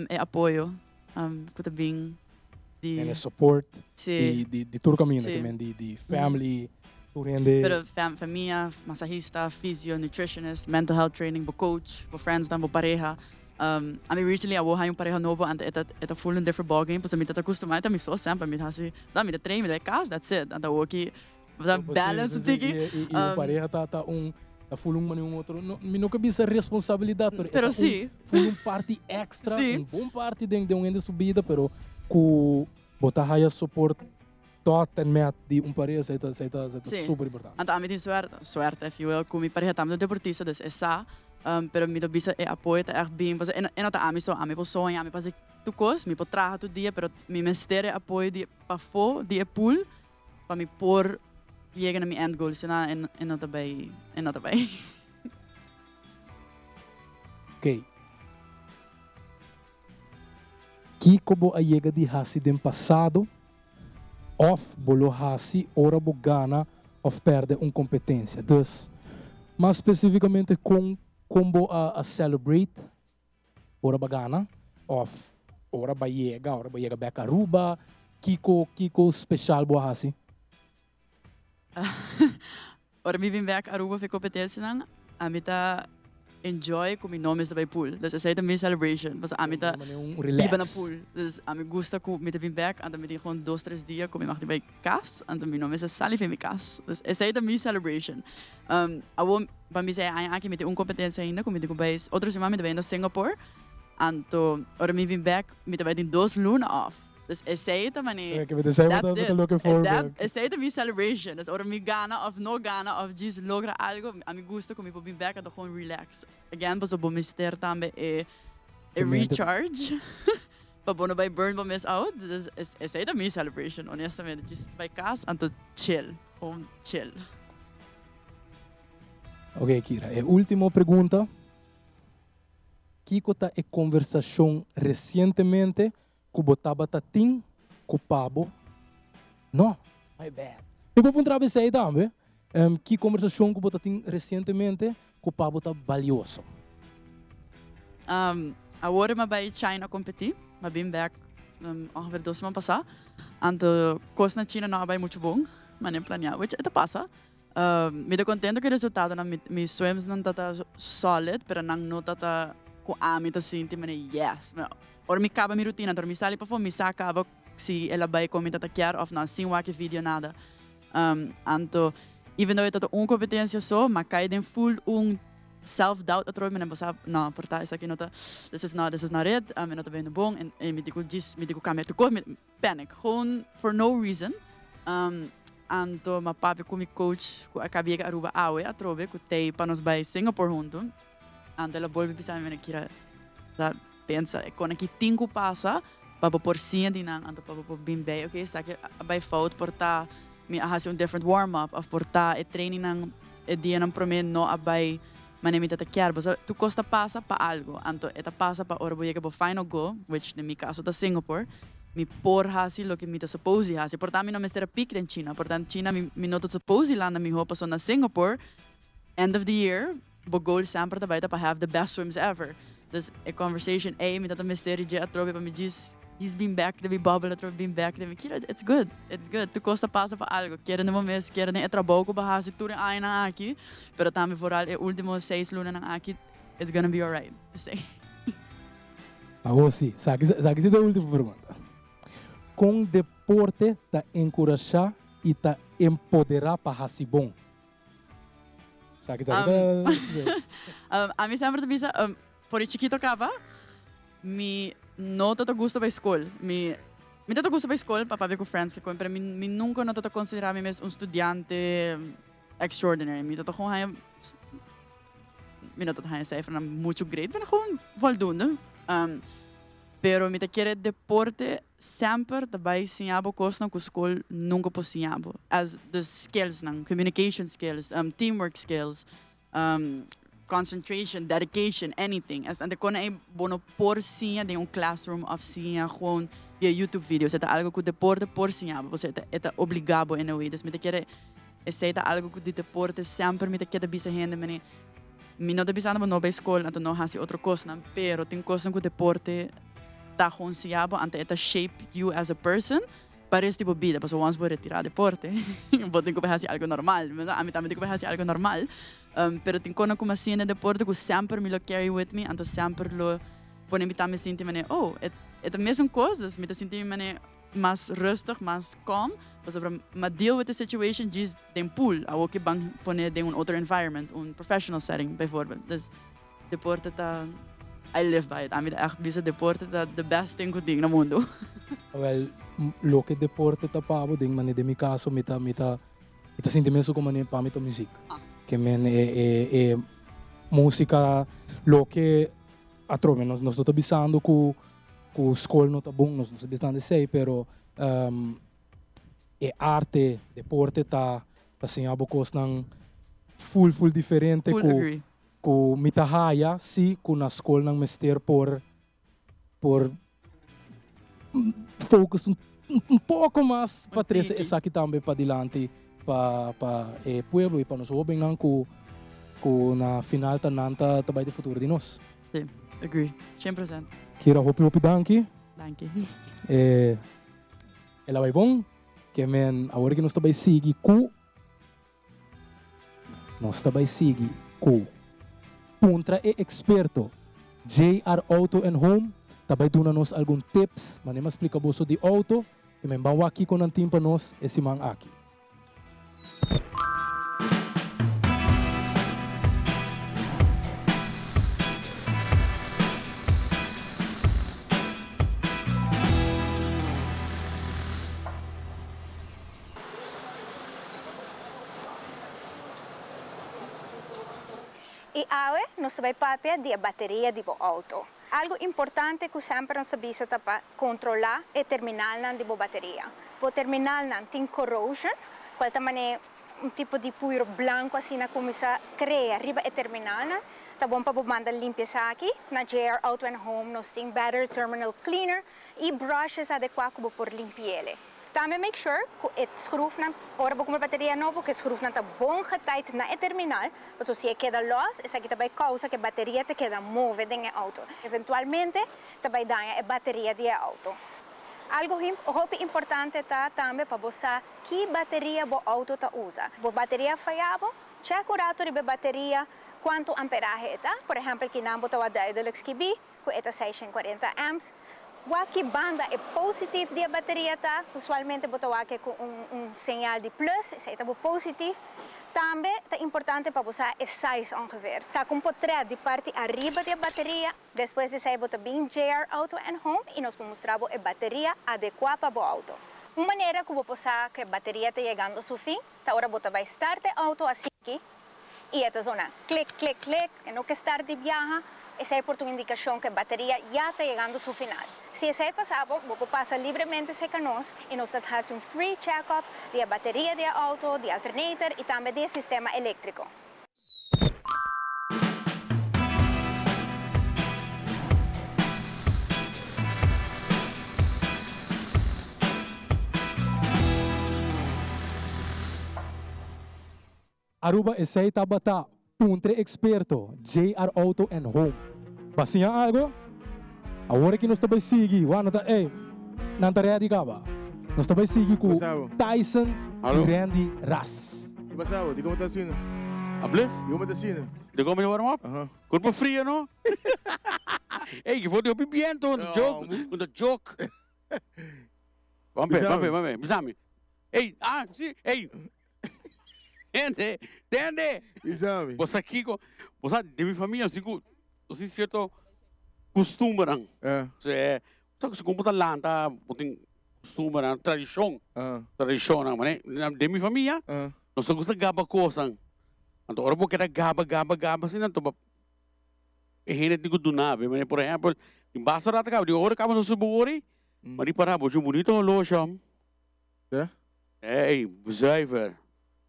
É apoio, kuta bing de support, sí. de todo caminho, sí. Também de family, pero família, massagista, physio, nutritionist, mental health training, bo coach, bo friends dan, bo pareja. I mean, recently, I had a pareja novo and it's full and different ball game. Because I'm acostumado, I'm so simple. I'm train, I'm cast, that's it. And I'm working, balance thinking. E a pareja tá full outro. Nunca vi essa responsabilidade. Pero sim. Full parte extra, bom parte de ende subida, pero com botar higher support tot en met die pareja é super importante. And I'm suerte, if you will, com minha pareja também deportista, dus essa. Pero mi dobisa apoio tá bem, porque eu não tá amigo, amigo sonho, amigo fazer tu coisa, me trabalhar todo dia, pero mi mestre apoio de para fo, de pool, para me por chegar na minha end goal, senão eu não tá bem. Ok. Kiko bo a chega de hasi do passado, of bolo hasi, ora bo gana, of perde competência. Dus, mais especificamente como a celebrate ora bagana of ora chega back Aruba Kiko special boa assim ora me vim back Aruba für competência não a mim tá enjoy com meu nome está vai pool das é também celebration mas a mim tá iba na pool das a mim gusta com me vim back and me gewoon 2-3 dias com me mag bij kas and me nome é Sally vir me kas das é também celebration a won para mim é aqui me tem competência ainda com me com base outra semana me vem no Singapore and ora me vim back me vai ter 2 luna off. Dus é também. Que você está looking forward. É também celebration. Dus ora me gana of no gana of just logra algo. A mim gusta como me back and gewoon relax. Again, pas op mister também é recharge. Para bono by burn para miss out. Dus é também celebration. Honestamente, just by casa and chill, home chill. Ok, Kira. A última pergunta. Kiko tá em conversação recentemente com botaba tatim com pabo. Não, my bad. Eu vou entrar bem aí também. Que conversação com botatim recentemente com pabo tá valioso. Agora eu vai China competir, mas bem back ongeveer 2 semanas passar. Anto coisa na China não vai muito bom, mas nem planear. Which é passa. Me dá contento que o resultado na me swims não tá solid, pero não tá com a mim tá sentindo, mas yes. Ora me acaba minha rotina, então me sale para fora, me acaba se ela vai comer taquear ou não, sem o vídeo nada. Anto, even though eu tenho competência só, mas cai em full self-doubt atrás, mas não sabe, não, portar isso aqui não tá, this is not it, eu não tô bem bom, e me digo caminhar tu me panic, gewoon for no reason. Anto, meu papi como coach, acabei de Aruba awe atrove, que tem para nos vai Singapore junto. Anto ela volve pensar me kira, sabe? Pensa, quando aqui 5 passa, para por cima de nang, anto para por bem bem, ok? Sabe que vai falta portar, me arrasa different warm up, of portar e training nang e dia nang prometo no abai, manemita te quer, mas tu costa passa para algo, anto eta passa para ora boiega para final go, which no meu caso da Singapore, me por hasi lo que me tá suppose hasi, portar me não me será pique em China, portanto China me não tá suppose lá na minha roupa só na Singapore, end of the year, bo goal sempre tá vai para have the best swims ever. Dus a conversation me dat een mysterie je atrobe para me diz He's been back, de babbelen, outro been back, de kira, it's good. Tu costa passa para algo. Quero no mês, quero nem trabalho com bahasi tudo aí na aqui, pero também foral é último 6 lunas na aqui, it's gonna be alright. Agora sim, sabe a última pergunta. Com deporte tá encorajar e tá empoderar para hasi bom. Sabe? A mim sempre pensa, por chiquito cava, me não tanto gosto da escola. Me tanto gosto da escola, para ver com friends, mas me nunca não tanto considerar me mesmo estudante extraordinary. Me tanto com me não tanto com cijfer muito great, mas gewoon voldoende. Pero me te quer deporte sempre também sinhabo coisa que a escola nunca possível. As the skills, communication skills, teamwork skills, concentration, dedication, anything. As ante kon ay bono por sinha de classroom of sinha gewoon via YouTube videos. Ito algo que deporte por sinha. Você ito obligado in a way. Dus me te quer ito algo que deporte sempre me te quer bisa hende mene. Me não te bisa no ba escola, então não hasi outra coisa, pero tem coisa que deporte tá gewoon sinhabo ante ito shape you as a person. Para esse tipo de vida, porque once vou retirar deporte, vou ter que fazer algo normal. A mim também tenho que fazer algo normal. Pero tenho que como assim no deporte que sempre me lo carry with me, então sempre lo põe me também sentir mané, oh, é mesmo coisas, me sentir mané mais rustig, mais calm, porque para deal with the situation diz den pool, a que bang põe de outro environment, professional setting, bijvoorbeeld. Dus deporte tá I live by it. A mim echt bisa deporte tá the best thing que tem no mundo. Well, lo que deporte tá pabo ding man de mi caso mita sinti mesmo como nem para mita música. Que men é música lo que atrome nós tô bisando com escola não tá bom, nós bisando sei, pero é arte, deporte tá assim abo coisa nang full diferente com mita haya si com na escola nang mester por focus um pouco mais para trazer essa aqui também para diante para o pueblo e para nós jovens não com na final tá nanta também de futuro de nós. Sim, agree, 100%. Kira hopi danke. Danke. Ela vai bom que men agora que nós também sigue com Puntra é experto JR Auto and Home. Também duna-nos alguns tips, mas nem explica bolso de auto, e me bawa aqui com um tempo para nós, esse man aqui. E agora, nós também papia de bateria de auto. Algo importante que sempre nós sabemos para controlar é terminal de bateria. O terminal tem corrosion, qual também é tipo de puro branco assim na começa a criar arriba é terminal. Tá bom para mandar limpeza aqui. Na JR Auto and Home nós tem battery terminal cleaner e brushes adequados para limpar ele. Também make sure que a schroef na ora com a bateria nova que a schroef na tá bom getijt na o terminal, porque se queda los, essa aqui também causa que a bateria te queda move dentro do auto. Eventualmente também dá a bateria do auto. Algo importante tá também para você que bateria o auto tá usa. A bateria falhava, check o rato de bateria quanto amperaje tá. Por exemplo, que não botou a Deluxe QB, com eta 640 amps. Aqui banda é positivo de bateria tá, usualmente botou aqui com sinal de plus, isso é positivo. Também é importante para você é size ongeveer. Sa com portrait de parte arriba da bateria, depois de sair botar bem JR Auto and Home e nós mostramos a bateria adequada para o auto. Uma maneira que você que a bateria está chegando ao seu fim, tá hora você vai start o auto assim aqui e esta zona clic, clic, clic, e não que start de viaja. Essa é uma indicação que a bateria já está chegando ao seu final. Se isso é passado, você passa livremente se conosco e nós fazemos free check-up da bateria do auto, do alternator e também do sistema elétrico. Aruba esse tabata Puntre experto JR Auto and Home. Basinha algo? Agora que nós também seguimos, Nanta ready ka ba? Nós também seguir com Gustavo. Tyson Alô? e Randy Ras. Que passava? Diga como tá sendo. Alsjeblieft. Diga como tá sendo. De como je warm op? Corpo frio, no? Hey, je wordt op je biento, on the joke. Vamos, Bisami. Hey, sim, hey. Entende? Bisami. Você aqui, você de minha família, assim certo costume, não? Você se comporta lá, tá? Tem costume, tradição, não, mas de minha família, nós só gostamos gaba coisa. Então, ora porque era gaba, assim, não, hene tigo do nave, mas por exemplo, em Basra tá, de hora acaba no subori, mas de parar, bojo bonito lo cham. Ei, zuiver.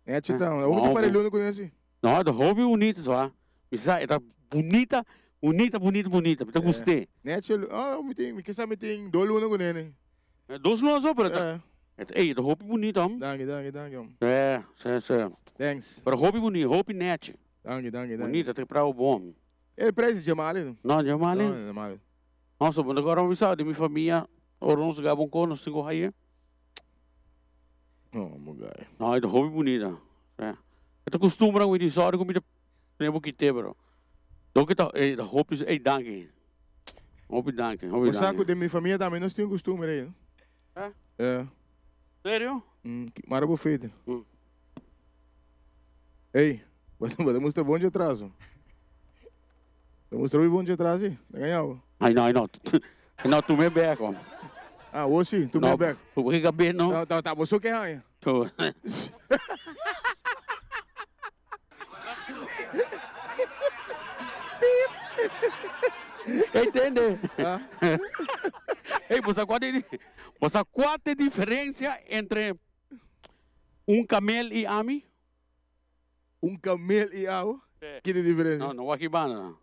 É, titão, é outro aparelho não conhece. Não, é hobby bonito só. Misa, é bonita, eu gostei. Né, tio, me que sabe tem dois lunas com ele. Dois lunas só para. Ei, é hobby bonito, am. Danke. Sim. Thanks. Para hobby bonito, hobby net. Danke. Bonito, até para o bom. É preço de Jamali? Não, Jamali. Nossa, quando agora eu sabe de minha família, orons gabon com nos cinco aí. Oh, meu gai. Não, é hobby bonito. É. Eu costumo com isso, olha como eu vou quitar, bro. Então que tá, é hobby, é danke. O saco de minha família também nós temos costume aí. É. Sério? Maravilha feita. Ei, você mostra bom de atraso. Você mostrou bom de atraso aí? Ganhava? Ai, não, tu me beco. Ah, você, tu me beco. O que cabelo não? Tá, você quer ganhar? Tu. Entende? Ei, você qual é a diferença entre camel e ami? Camel e ave? Que diferença? Não, aqui bana.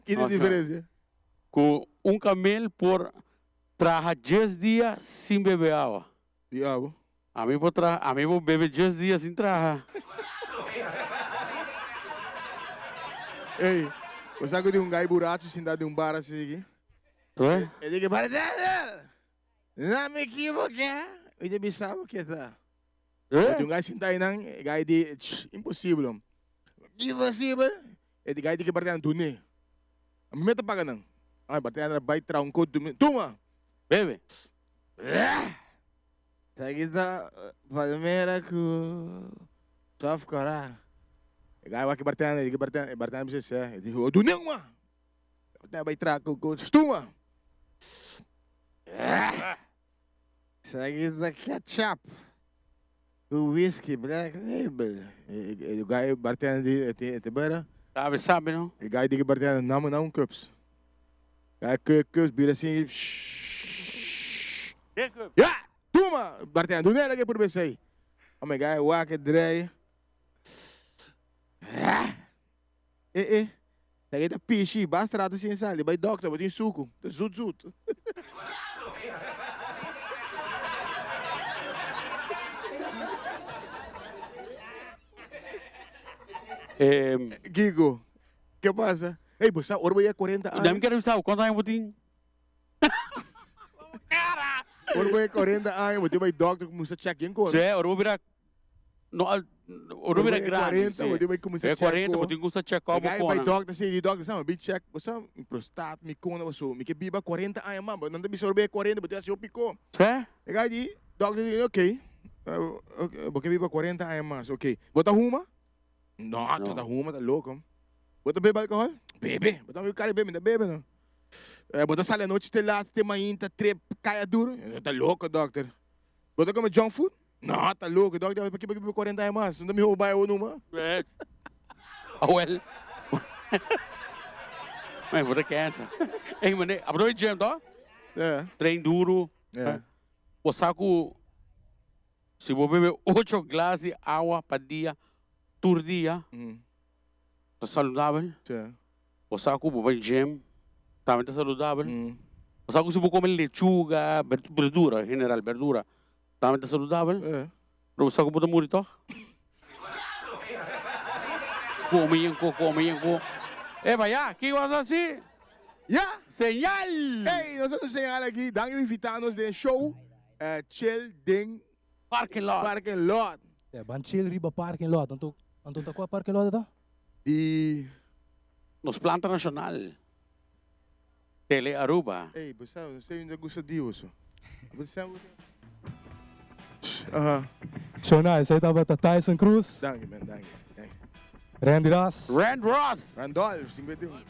Que diferença? Com camel por trabalhar 10 dias sem beber água. E água? A mim vou beber 10 dias sem trabalhar. Ei, você sabe de gai buraco sem dar de bar assim aqui? Ele diz que não me equivoquei. Eu já sabe o que tá. De gai sem dar aí não, gai de impossível. Impossível. Ele gai de que partir do né. A mim tá pagando não. Ai, partir na vai tirar code do toma. Bebe. Tá aqui tá Palmeira com só ficar. Gai vai que partir me se é. Ele diz, do né uma. Vai tirar code toma. Isso aqui tá ketchup. O whisky, black label. O gai bartender de beira. Sabe não? O gai de bartender não cups. Gai cups bira assim. Ja, toma, bartender, doe net por BC. Oh my gai waak draai. Daí tá pichi, basta trata sem sal, vai doctor, vai suco, tá zut. Gigo, que passa? Ei, você ora vai 40 anos. Não quero saber quanto anos tem. Ora vai 40 anos, você vai doctor começar a check-in com. Sim, ora vira grande. Você vai começar a check-in. É 40, você começa a check-in. Vai doctor, se doctor, sabe, big check, você prostate, me cona, você, me que biba 40 anos, mano, não tem que sorber 40, você assim, picou. Sim? E aí, doctor diz, ok, porque biba 40 anos, mas, ok. Bota ruma? Não, tá ruma, tá louco. Bota bebe alcohol? Bebe. Bota meu cara bebe, ainda bebe, não. Bota sala à noite, te lá, te manhã, tá trepa, caia duro. Tá louco, doctor. Bota comer junk food? Não, tá louco, doctor. Porque bebe 40 anos, mas, não me roubar eu numa. Well. Mas vou dar essa. Ei, mano, abriu o gym, tá? Treino duro. O saco, se vou beber 8 glasses de água por dia, por dia, tá saudável. O saco, vou ao gym, também tá saudável. O saco, se vou comer lechuga, verdura, general, verdura, também tá saudável. O saco, vou morrer, tá? Come. Vai, que vas assim? Ja. Señal. Hey, nosotros señal aquí. Dan invitados de show. Chill Ding. Parking lot. Parking lot. Ja, ban chill riba parking lot. Anto ta qua parking lot ito? Nos Planta Nacional. Tele Aruba. Hey, basta, você ainda gosta disso. So nice, aí tava Tyson Cruz. Dank je, man, dank je. Randy Ross. Rand Ross. Randolph, 51.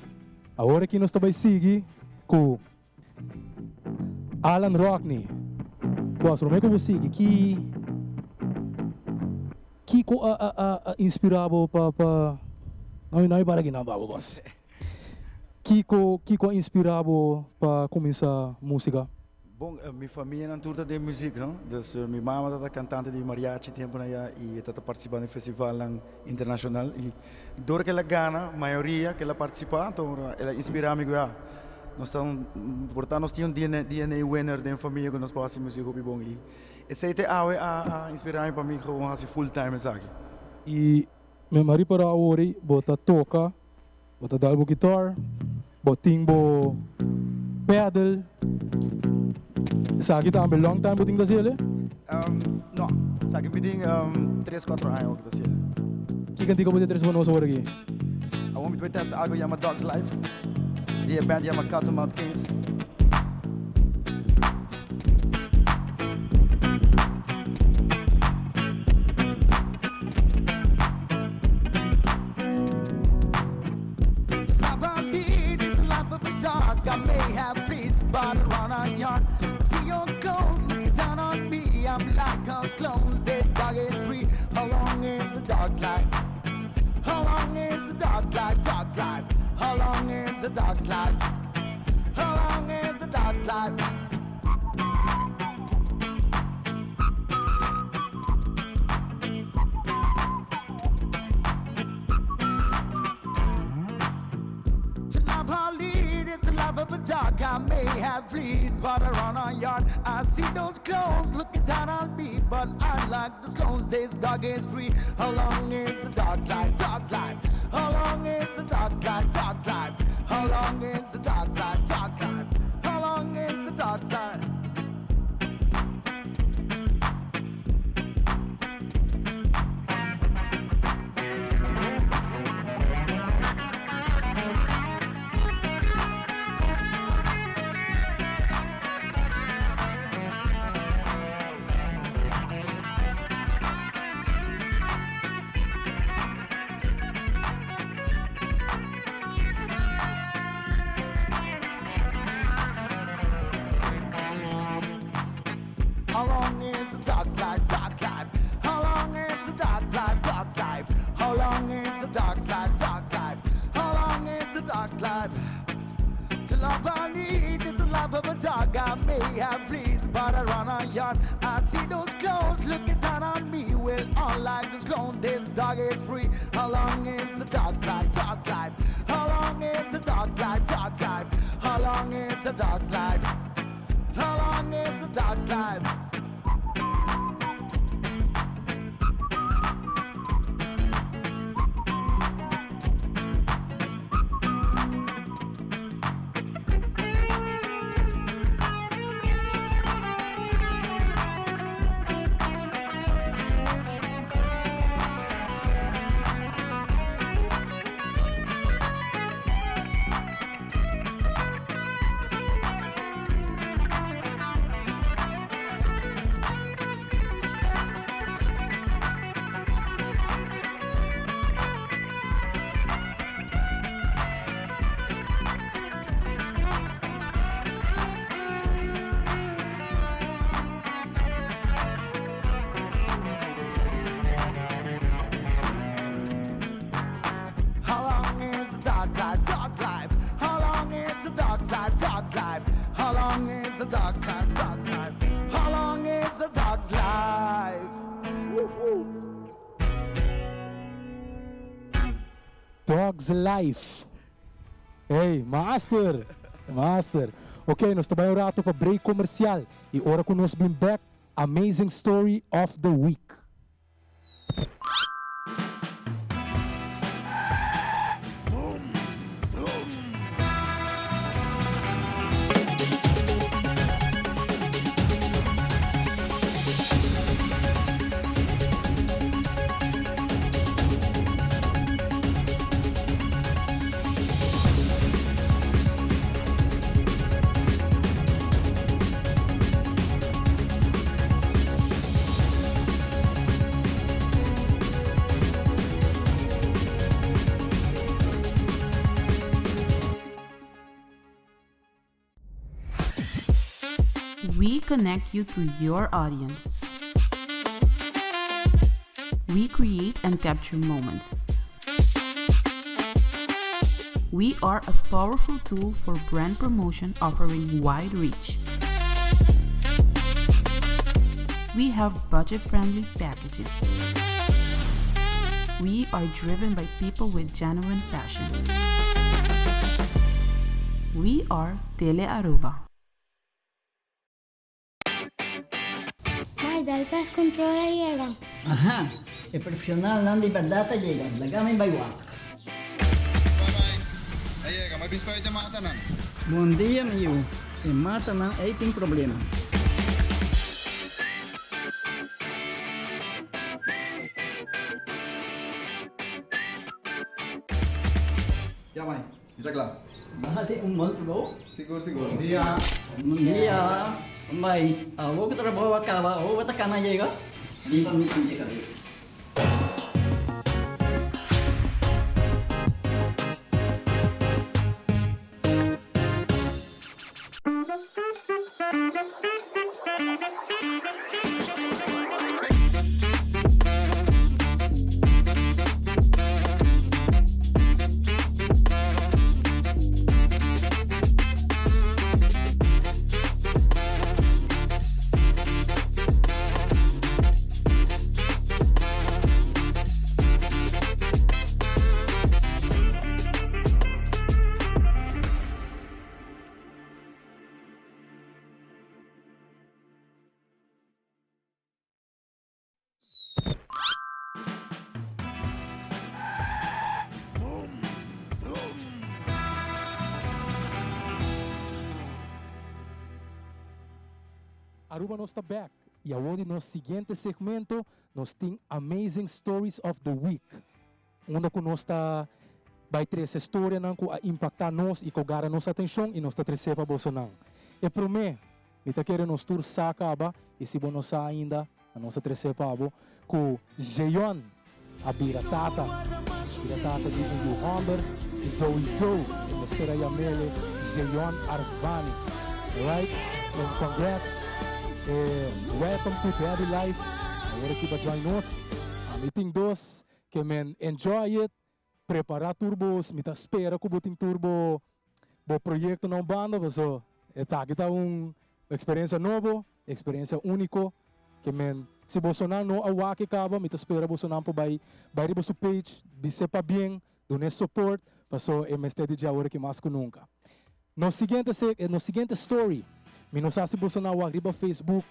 Agora que nós também seguimos com Alan Rockney. Boss, como é que eu vou seguir? Que inspirava para... Não é para aqui não, boss. Que inspirava para começar música? Bom, minha família não toda de música, não? Dus minha mãe era cantante de mariachi tempo na e estava participando do festival internacional e dor que ela gana, a maioria que ela participa, então ela inspira-me a nós estamos, portanto nós tínhamos DNA winner da família que nós passamos música bem bom e esse é a inspirar-me para mim que eu faço full time aqui. E meu marido para hoje bota toca, bota dalbo guitar, botimbo pedal. Sabe que também long time boting da sele? Não, sabe que boting 3-4 anos da sele. Que cantiga boting 3 anos agora aqui? Eu vou testar algo chamado Dog's Life. Die band chama Cottonmouth Kings. I may have placed but around a yard. See your clothes looking down on me. I'm like a clone. This dog is free. How long is a dog's life? How long is a dog's life? Dog's life. How long is a dog's life? How long is a dog's life? Of a dog, I may have fleas, but around our yard I see those clothes looking down on me. But I like the clothes, this dog is free. How long is a dog's life? Dog's life. How long is a dog's life? Dog's life. How long is a dog's life? Dog's life. How long is a dog's life? How long is a dog's life? Dog's life. How long is a dog's life? Dog's life. How long is a dog's life? Dog's life. How long is a dog's life? To love I need is the love of a dog. I may have fleas, but I run a yard. I see those clothes looking down on me. Well, unlike this clone, this dog is free. How long is a dog's life? Dog's life. How long is a dog's life? Dog's life. How long is a dog's life? How long is a dog's life? Dog's life? How long is a dog's life? Dog's life. How long is a dog's life? Woof, woof. Dog's Life. Hey, master. Master. Ok, nós estamos agora para break comercial. E ora que nós bem back, Amazing Story of the Week. We connect you to your audience. We create and capture moments. We are a powerful tool for brand promotion offering wide reach. We have budget-friendly packages. We are driven by people with genuine passion. We are Tele Aruba. Vai, dal gas controla llega. Ajá, el profesional não de verdade llega. Lagame by walk. Llega, mas biscoito te mata não. Bom dia, meu. E mata não, aí tem problema. Ja, mãe, está claro. Bahati monte bom. Seguro, seguro. Bom dia. Bom dia. Mãe, vou que trabalho acaba, vou botar cana chega. Limpa me com cabeça. Aruba nós está back. E agora no seguinte segmento, nós temos Amazing Stories of the Week. Onde nós está vai trazer história que a impactar nós e que agarra nossa atenção e nós está trazer para Bolsonaro. E para mim, eu quero nos tour acaba e se nós ainda a nossa trazer para com Jeon, a Biratata de Humber, Zoe, e nós queremos chamar Jeon Arvani. Alright? And congrats. Welcome to Daily Life. Agora aqui para join us. A meeting 2. Que men enjoy it. Preparar turbos. Mita espera que o turbo. O projeto não banda. Mas kita experiência nova. Experiência única. Que men se Bolsonaro não awake acaba. Mita espera Bolsonaro para vai riba su page. Bisepa bem. Donar support. Paso MST de agora que mais que nunca. No seguinte story. Minosasi Bolsonaro arriba Facebook,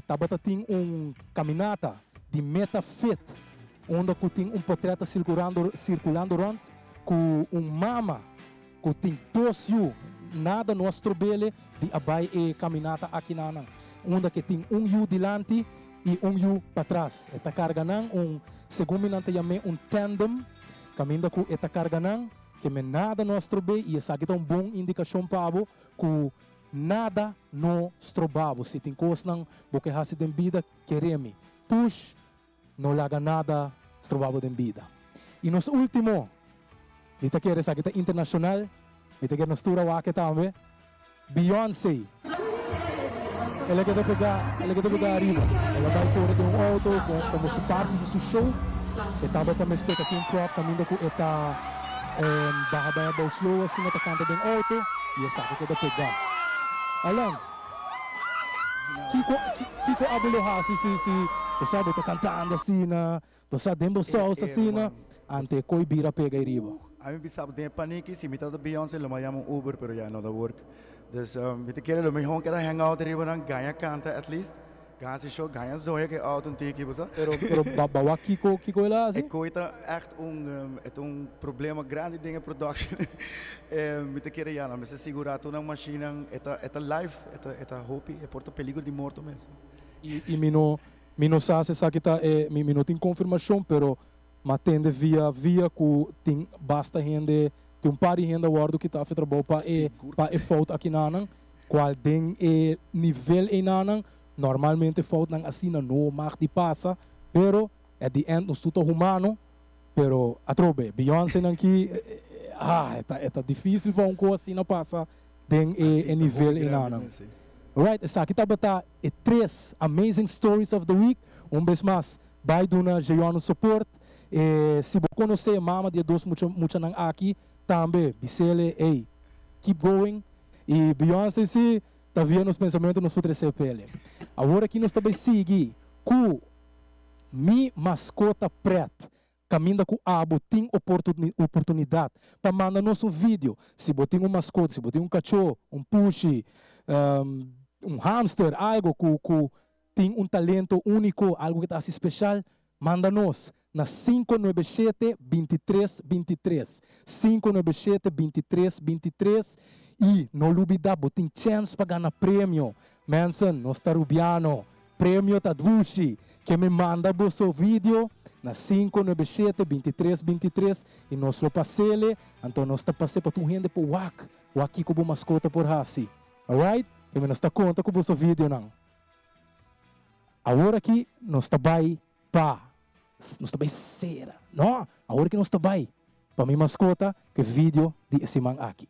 tabata tem caminata de MetaFit, onde tem portreto circulando rond, com mama, que tem 2 yu, nada nosso bele de abai e caminata aqui na onde que tem 1 yu dilante e 1 yu para trás. Eta carga segundo nante yame tandem, caminda com eta carga que me nada nosso bele e essa aqui tá bom indicação para que nada no strobavo. Se tem coisas não, porque há se tem vida, queremos. Push, não laga nada strobavo tem vida. E nos último, kita quer essa kita internacional, kita quer nos tura wake também, Beyoncé. Ela quer pegar arriba. Ela vai correr de auto, como se parte de seu show. E tava também esteve aqui em crop, caminho com eta barra da slow, assim, eta canta de auto, e essa que quer pegar. Alam, Kiko Abuloha si você está cantando assim na, você dembo só assim na, ante koi bira pega riba. A mim sabe tem panique se me tá da Beyoncé lo me chama Uber pero já não dá work. Dus me te quero lo me hon quero hang out riba na ganha canta at least. Ganha se show ganha zoe que auto tiki você. Pero bawa Kiko lá assim. Coita echt problema grande ding in production. Me te quero já não, mas segurar tu na machine eta live eta hopi e porta peligro de morto mesmo. E mino sa kita mino tem confirmação pero matende via que tem basta gente tem par de gente guardo que tá trabalho para falta aqui nanan qual tem nível em nanan normalmente falta não assim não mag de passa pero at the end nos tudo humano pero atrobe Beyoncé aqui é difícil para coisa assim não passa tem nível em nanan Alright, essa aqui tá bata e 3 amazing stories of the week. Vez mais, vai do na Jeano Support. Se você conhecer a mama de dois muita nang aqui, também, bisele, hey, keep going. E Beyoncé se tá vendo os pensamentos nos futuros pele. Agora aqui nós também seguir com mi mascota preta. Caminha com abo, tem oportunidade para mandar-nos um vídeo. Se você tem um mascote, se você tem um cachorro, um pushi, um hamster, algo que tem um talento único, algo que está assim especial, manda-nos na 597-2323. 597-2323. E não duvida, você tem chance para ganhar prêmio. Manson, nós está rubiano. Prêmio Tadvushi, que me manda o seu vídeo na 597-2323 e nós lo passele, então nós está passando para tu rende para o aqui com a mascota por hasi. Alright? Que nós está conta com o seu vídeo não. Agora aqui nós está vai para nós está vai cera. Não, agora que nós está vai para minha mascota que vídeo de esse man aqui.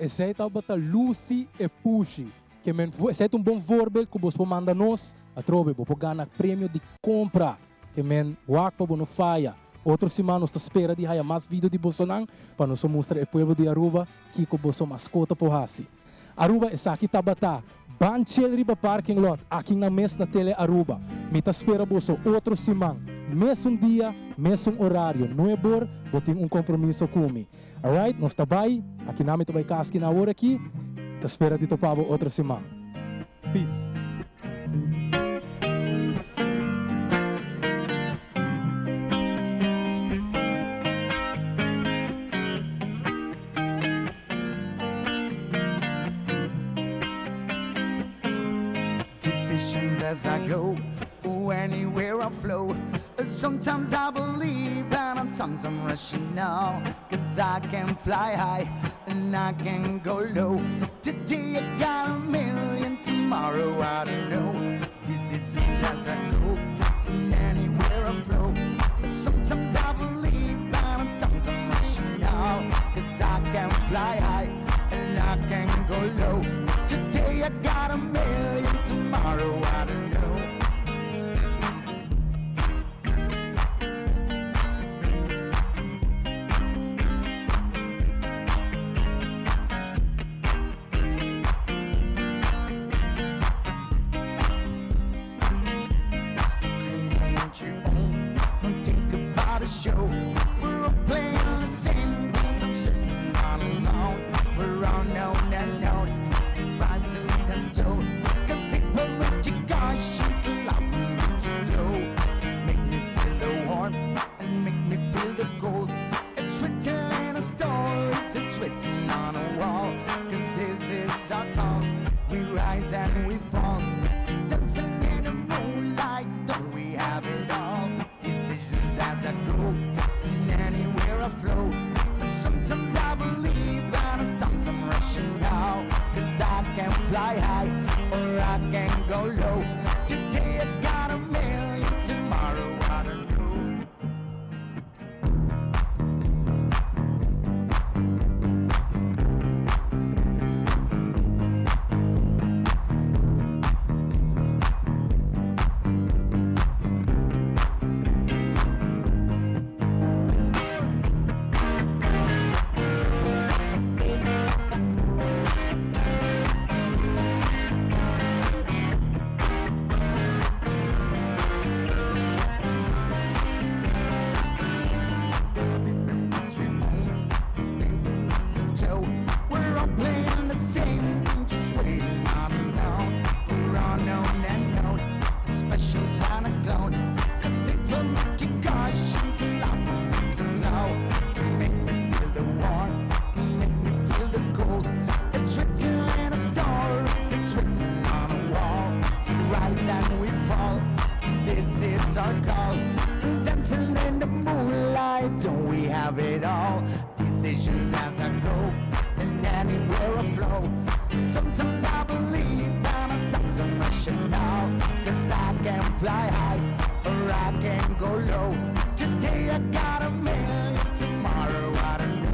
Esse é o Lucy e Pushi. Esse é um bom voorbeeld que você manda nos a trobe, você ganhar prêmio de compra. Que men wak para não falha. Outros semanas nós espera de haya mais vídeo de Bolsonaro para nós mostrar o povo de Aruba que com você mascota por hasi. Aruba essa aqui tá bata. Banchel riba parking lot aqui na mes na tele Aruba. Mita espera você outro semana. Mesmo dia, mesmo horário. Não é bor, botem um compromisso comigo. Alright, nós tá bem. Aqui na mita vai casque na hora aqui. Tá espera de topar outra semana. Peace. As I go, anywhere I flow. Sometimes I believe and sometimes I'm rushing now. Cause I can fly high and I can go low. Today I got a million, tomorrow I don't know. This is as I go, anywhere I flow. Sometimes I believe and sometimes I'm rushing now. Cause I can fly high and I can go low. Today I got a million, tomorrow I don't know. Don't think about a show. We're all playing the same games. I'm sitting all alone. We're all known and known. Vibes and control. Cause it will make you cautious. Love will make you glow. Make me feel the warmth and make me feel the cold. It's written in the stories. It's written on a wall. Cause this is our call. We rise and we fall. Dancing in the moonlight. Don't we have it all? Decisions as I go. And anywhere I flow. Sometimes I believe and sometimes I'm rushing now. Cause I can fly high or I can go low. Today I got a million, tomorrow I don't know. We're all playing the same game, just waiting on alone. We're all known and known, special and a clone. Cause it will make you cautious, love will make is our call. Dancing in the moonlight, don't we have it all? Decisions as I go, and anywhere I flow. Sometimes I believe, and at times I'm rushing now. 'Cause I can fly high, or I can go low. Today I got a million, tomorrow I don't know.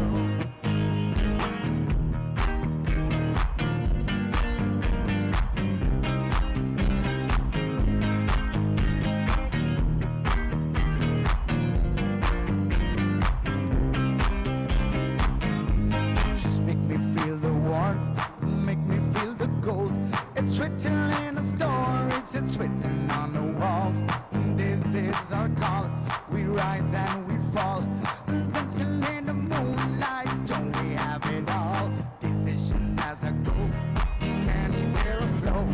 Just make me feel the warmth, make me feel the cold. It's written in the stories, it's written on the walls. This is our call, we rise and we fall. Dancing in the moonlight, don't we have it all? Decisions as I go, anywhere I flow.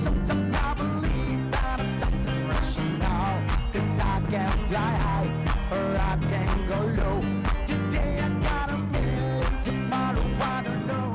Sometimes I believe, but at times I'm rushing now. 'Cause I can fly high, or I can go low. Today I got a million, tomorrow I don't know.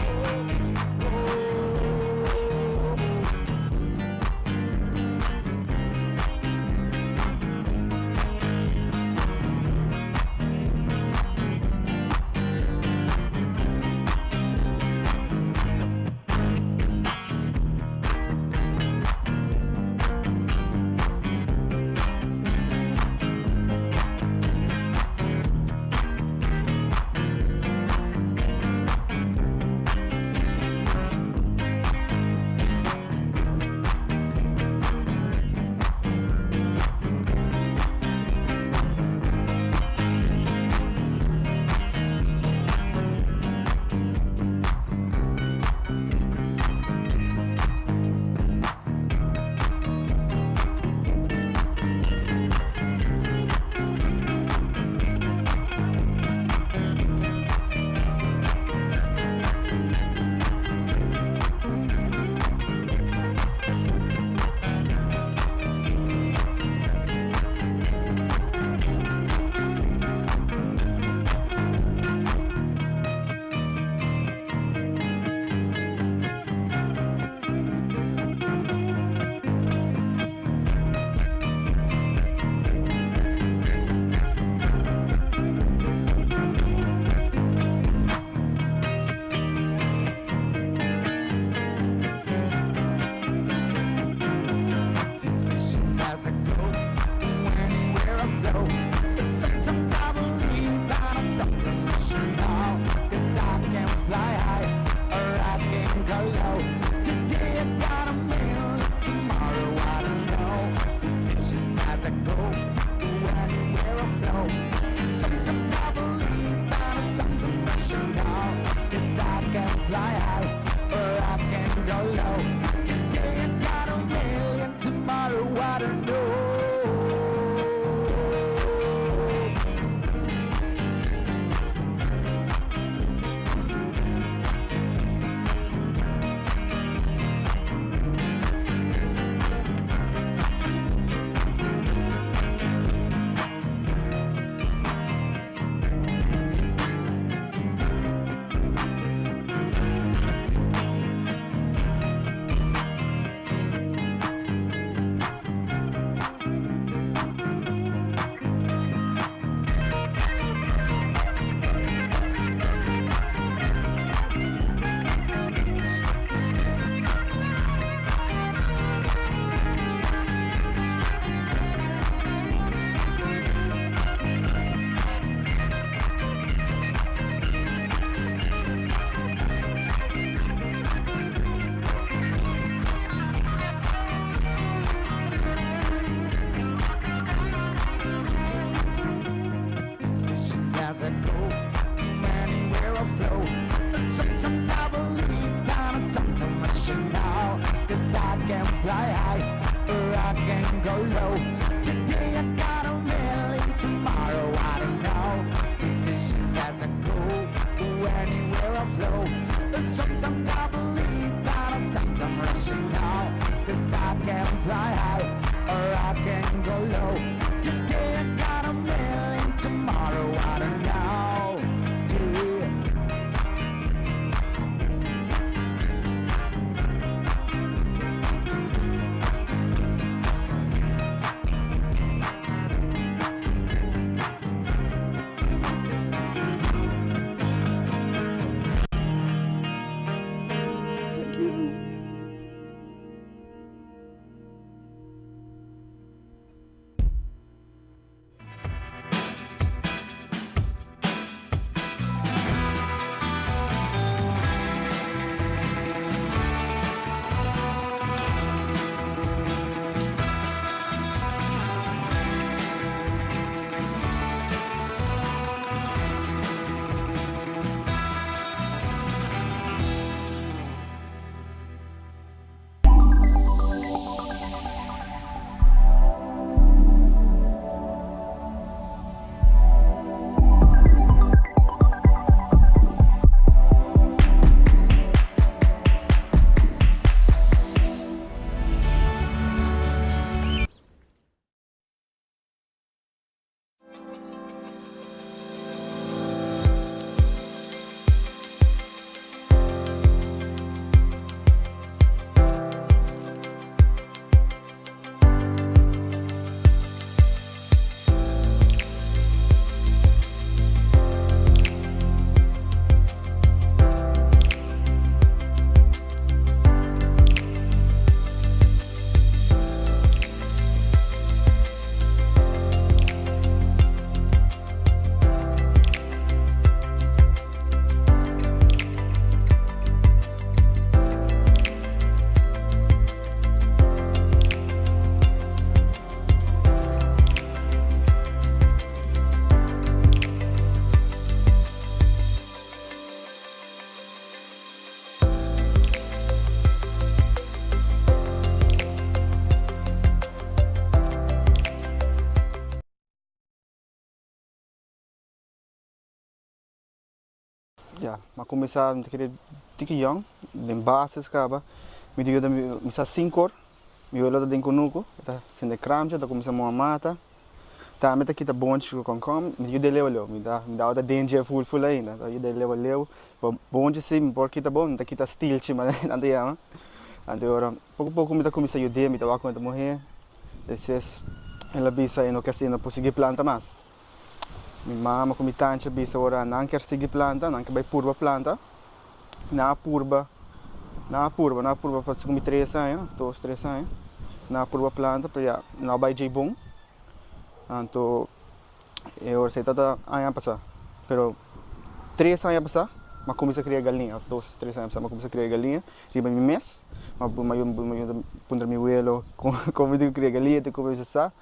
Decisions as I go, anywhere I flow. Sometimes I believe, but at times I'm rushing now. 'Cause I can fly high, or I can go low. Today I got a million, tomorrow I don't know. Decisions as I go, anywhere I flow. Sometimes I believe, but at times I'm rushing now. 'Cause I can fly high, or I can go low. Today I got a million, tomorrow I don't know. Decisions as I go, anywhere I flow. Sometimes I believe, but at times I'm rushing now. 'Cause I can fly high, or I can go low. Today I got a million, tomorrow I don't know. Decisions as I go, anywhere I flow. Sometimes I believe, but at times I'm rushing now. 'Cause I can fly high, or I can go low. Today I got a million, tomorrow I don't know. Yeah. ja, mas começar a querer tiki young, de bases acaba, me digo da me sa 5 me olha da conuco, tá sendo cramja, tá começando a mata, tá meta que tá bom com, me digo de level, me dá outra danger full ainda, tá aí de level, bom de sim, porque tá bom, tá aqui tá steel chima, ande ya, ande ora, pouco me tá começar a ajudar, me tá vai conta morrer, depois ela bisa e não quer ser não conseguir planta mais. Minha mama com minha tante bisa ora não quer seguir planta, não quer vai purba planta, na purba para seguir 3 anos, 2, 3 anos, na purba planta para não vai de bom, então eu sei tata ano passar, pero 3 anos passar, mas comecei a criar galinha, 2, 3 anos passar, mas comecei a criar galinha, riba mi mês, mas pondre mi abuelo como eu criar galinha, te começar,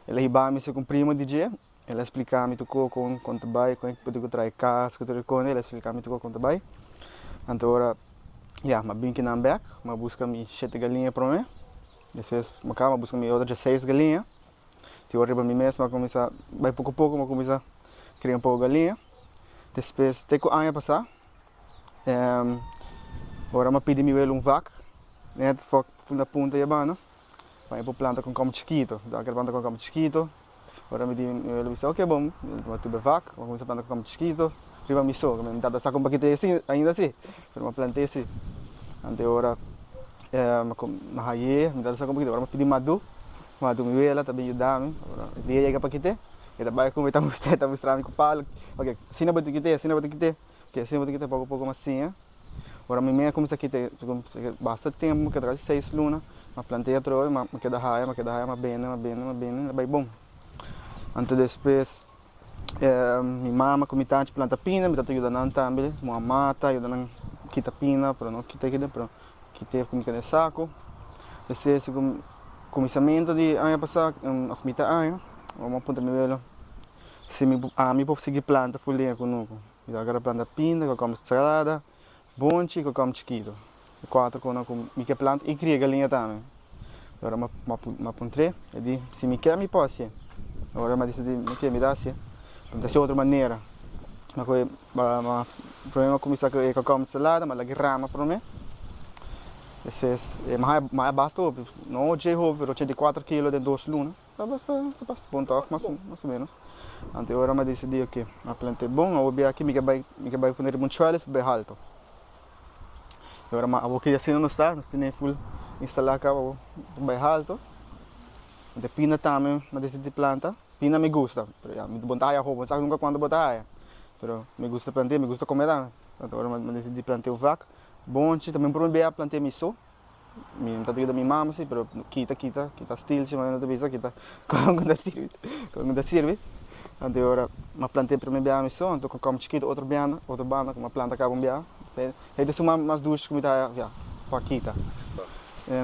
ela riba me se com primo DJ. Ela explica-me tudo com trabalho, com que eu trago casco, tudo com ela explica-me tudo com trabalho. Então agora, mas bem que não back, mas busca-me 7 galinhas para mim. Depois, mas busca-me outras 6 galinhas. Então agora para mim mesmo, começar, vai pouco a pouco, mas começar a criar um pouco de galinha. Depois, tem que o ano passar. Agora eu pedi me vaca, né, na ponta e abana. Vai para planta com como chiquito, dá que planta com como chiquito. Ora me disse, ok, bom, eu tive vaca, vou começar a plantar como chiquito, riba me sou, me dá saco um paquete assim, ainda assim, mas eu plantei assim. Então agora, na raie, me dá saco um paquete, agora me pedi madu me ela também ajudar-me, agora dia chega paquete, e daí como está mostrando com o palo, ok, assim não vai ter que ok, assim não vai ter que pouco mais assim, agora me meia começa aqui ter bastante tempo, que traz 6 lunas, mas plantei outra, mas queda raia, mas bem, vai bom. Então depois, minha mama com minha tante planta pina, me está ajudando também, uma mata, ajudando a quitar pina, para não quitar aqui, para quitar como que saco. Depois, começamento de ano passado, a mitad ano, vamos apontar meu velho, se me posso seguir planta folhinha conosco, eu agora planta pina, como salada, bonche, como chiquito, 4 com minha planta e cria galinha também. Agora me apontei, e disse, se me quer me posso. Agora eu decidi me dar assim, de outra maneira. Mas o problema começou com como salada, mas a rama para mim. Depois, mas basta, não hoje eu 84 kg de 2 lunas, basta bom toque, mais ou menos. Então agora eu decidi que a planta é bom, eu vou aqui, me vai fazer muito chales, bem alto. Agora eu vou aqui assim não está full instalar cá, bem alto. De pina também, mas decidi planta. Pina me gusta, me botar a roupa, sabe nunca quando botar, pero me gusta plantar, me gusta comer também. Então agora eu decidi plantar o vaca, bonche, também por bem plantei miso. Me está da minha mama, sim, pero quita steel, se não te quita como da serve. Então agora eu plantei para mim bem miso, então como chiquito outra banda, com uma planta cá bombia. Aí desce mais duas que me dá, para quita.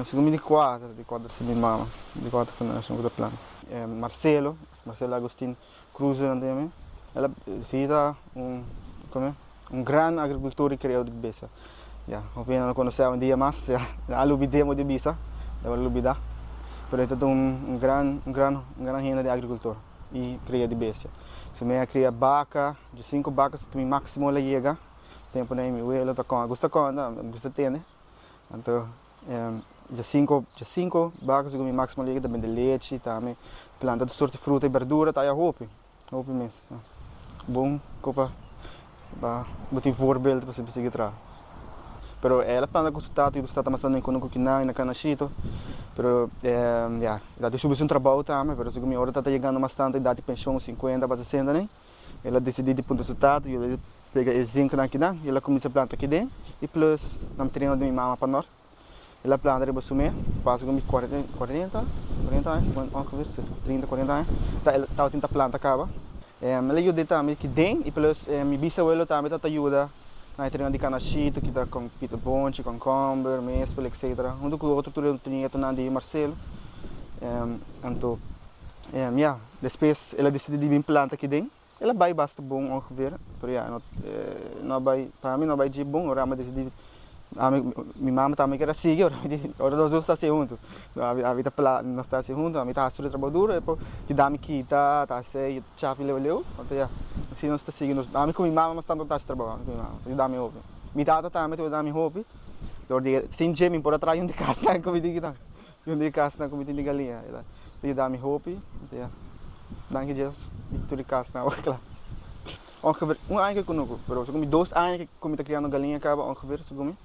Segundo de 4 se minha mama, de 4 se não da planta. Marcelo Agostinho Cruz também, ela cita grande agricultor e criador de besa. Eu não conhecia dia mais, a lubidemo de besa, eu lubida, mas é grande renda de agricultor e cria de besa. Se me cria vaca, de 5 vacas que máximo ela chega, tempo nem me ele tá com, gosta ter, né? Então de 5 vacas que me máximo liga também de leite, também planta de sorte de fruta e verdura, tá aí a roupa mesmo. Bom, copa, botar voorbeeld para você seguir atrás. Pero ela planta com sotato e o sotato mais nem com quinai na canachito, pero ela deixou um trabalho também, pero se a hora tá chegando bastante idade de pensão 50 para 60, né? Ela decidiu de ponto sotato e ela pega o zinco aqui dentro, e ela começa a plantar aqui dentro e plus na treino de minha mama para nós. Ela planta de basumé, passa com 40 anos, 30, 40 anos, ela tenta planta acaba. Ela ajuda também que dentro e plus minha bisavó também tá ajuda na treino de canachito, que tá com pito bonche, com comber, mespel, etc. Com outro turno tinha de Marcelo. Então, depois ela decidiu de plantar aqui dentro. Ela vai bastante bom ongeveer, pero não vai, para mim não vai de bom, ora decidi. Minha mama também quer seguir, ora nós dois estamos juntos. A vida nós estamos juntos, a vida está super trabalho duro, depois que dá-me que tá sei, chave leu, então assim nós está seguindo, a mim com minha mama está tanto trabalhando, com minha mama, eu dá me hobby. Minha tata também eu dá me hobby. Door die sin Jimmy por atrás yung de casa na committee kita. Yung de casa na committee ni galinha. Eu dá me hobby. Ja. Dank je Jesus. Tu de casa na ook klaar. Ongeveer eigenlijk kuno, pero so kung 2 anos que comita criando galinha acaba ongeveer so kung.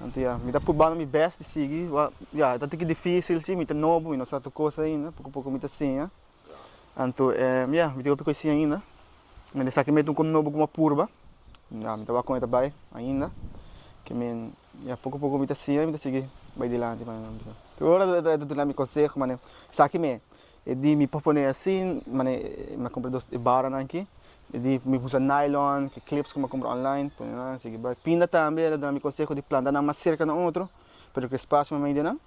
Então ja, me dá por bala me best de seguir. Ja, dat é difícil sim, me tá novo, me não sabe coisa ainda, pouco me tá sim, ja. Então ja, me deu pouco sim ainda. Me dá sacrimente com novo com uma purba. Ja, me tava com ele também ainda. Que me ja pouco me tá sim, me tá seguir vai dilante para não bisa. Agora tu lá me consegue, mano. Sabe me di me propone assim, mano, me comprei 2 barra aqui. Di me usa nylon, que clips que me compro online, põe lá, sigue vai. Pinda também, ela me consegue de plantar na mais cerca na outro, pero que espaço me ainda não.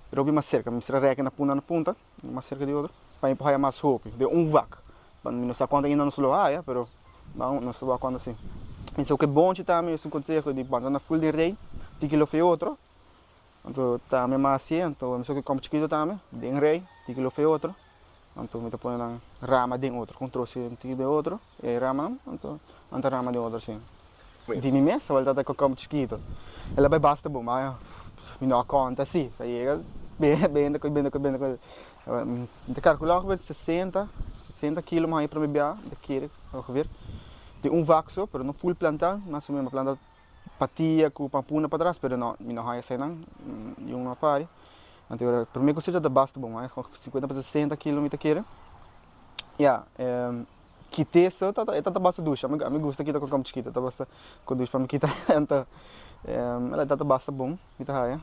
Pero bem mais cerca, me será reca na ponta, mais cerca de outro. Para empurrar mais roupa, de vaca. Para não sei quanto ainda não se lo há, pero não se lo quando assim. Então o que bom também, eu consegue de plantar na full de rei, de quilo foi outro. Então também mais assim, então eu que como chiquito também, de rei, de quilo foi outro. Então me põe na rama de outro, controle um tipo de outro, e rama, então anta rama de outro assim. De mim mesmo, volta até como chiquito. Ela vai basta bom, mas me não conta assim, aí bem, de calcular que 60 kg mais para me biar, de querer, ver. De vaca só, pero não full plantar, mas mesmo planta patia com pampuna para trás, pero não há essa não, yung não pare. Então, primeiro que seja da basta bom, mas 50 para 60 kg me querer. Ja, quite só tá basta ducha, a mim gosta quita com como chiquita, tá basta com ducha para me quitar, então ela tá basta bom, me tá aí.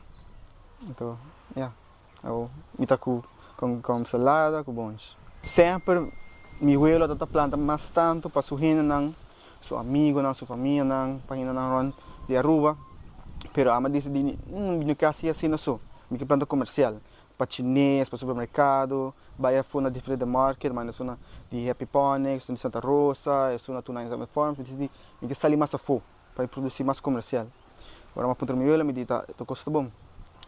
Então, ja, eu me tá com salada, com bons. Sempre mi abuelo tá planta mais tanto para sua rena não, seu amigo não, sua família não, para rena não ron de Aruba, pero a mim disse de não quase assim não sou. Me que planta comercial, para chinês, para supermercado, vai a funa diferente market, mas é de Happy Ponics, de Santa Rosa, é uma tuna em Summit Farms, me que sair mais a fo, para produzir mais comercial. Agora uma ponta me me diz, tu custa bom.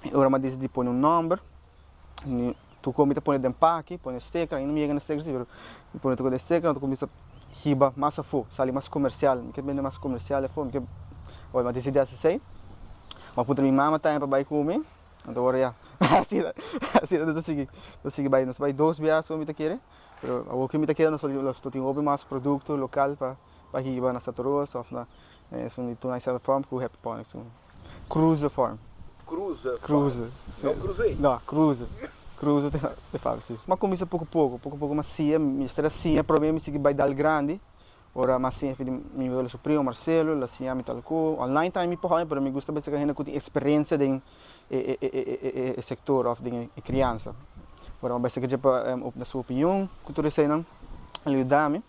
Agora me diz de pôr number, tu começa a pôr de empaque, põe sticker, ainda me chega no sticker, me põe tu de sticker, tu começa a riba mais a fo, sair mais comercial, me que vende mais comercial é fo, me que, olha, mas decidi assim, uma ponta minha mama tá aí para vai comer. Então agora já, assim eu segui vai, nós vai 2 viagens me tá querer, pero o que me tá querer nós estou mais produto local para riba na Santa Rosa, ou na tu na Santa Farm com Happy Ponics, Cruiser Farm. Cruiser. Não, Cruiser. Não, Cruiser te falo assim. Mas começa pouco, mas sim, mistura sim, o problema é que vai dar grande. Ora, mas sim, me veio o seu primo Marcelo, lá sim, me talco, online também me porra, mas me gusta bem que a gente tem experiência de sector of de criança. Ora, mas se que para na sua opinião, cultura sei não, ajuda-me.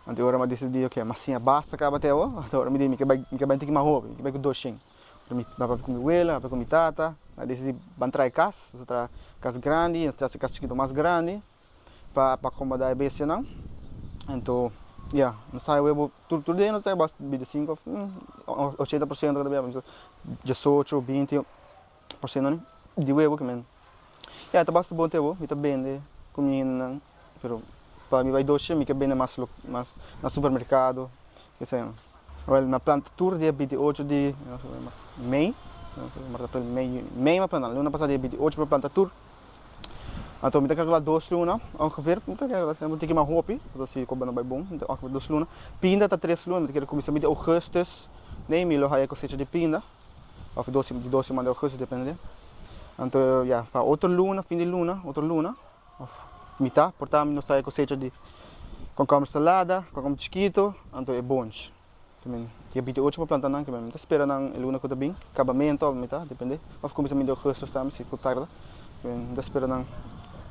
Então agora me decidi que mas sim, basta acaba até agora me diz que vai ter que mais hobby, que vai com 200. Me vai com minha abuela, vai com minha tata, aí decidi entrar casa, casa grande, entrar casa chiquito mais grande, para acomodar bem assim não. Então ja, não sai o tudo dentro, não sai basta 25, 80% da minha, 18, 20% de huevo que men. Ja, tá basta bom teu, me tá bem comida, pero para mim vai doce, me que bem mais na supermercado, que sei. Well, na planta tour dia 28 de Mei, Mei uma planta, luna passada dia 28 para planta tour. Então, me tá calculando 2 lunas, ongeveer, me tá calculando, tem que mais hopi, assim, como não vai bom, então, ongeveer 2 lunas. Pinda tá 3 lunas, me quero começar de augustus, nem me lo hai cosecha de pinda, ou de 12 de agosto, depende. Então, já, para outra luna, fim de luna, outra luna, mitad, portanto, nós tá cosecha de com salada, com chiquito, então é bons. Dia 28 para plantar não, que me tá esperando a luna que tá bem, acabamento, mitad, depende. Ou começa de agosto também, se for tarde. Me tá esperando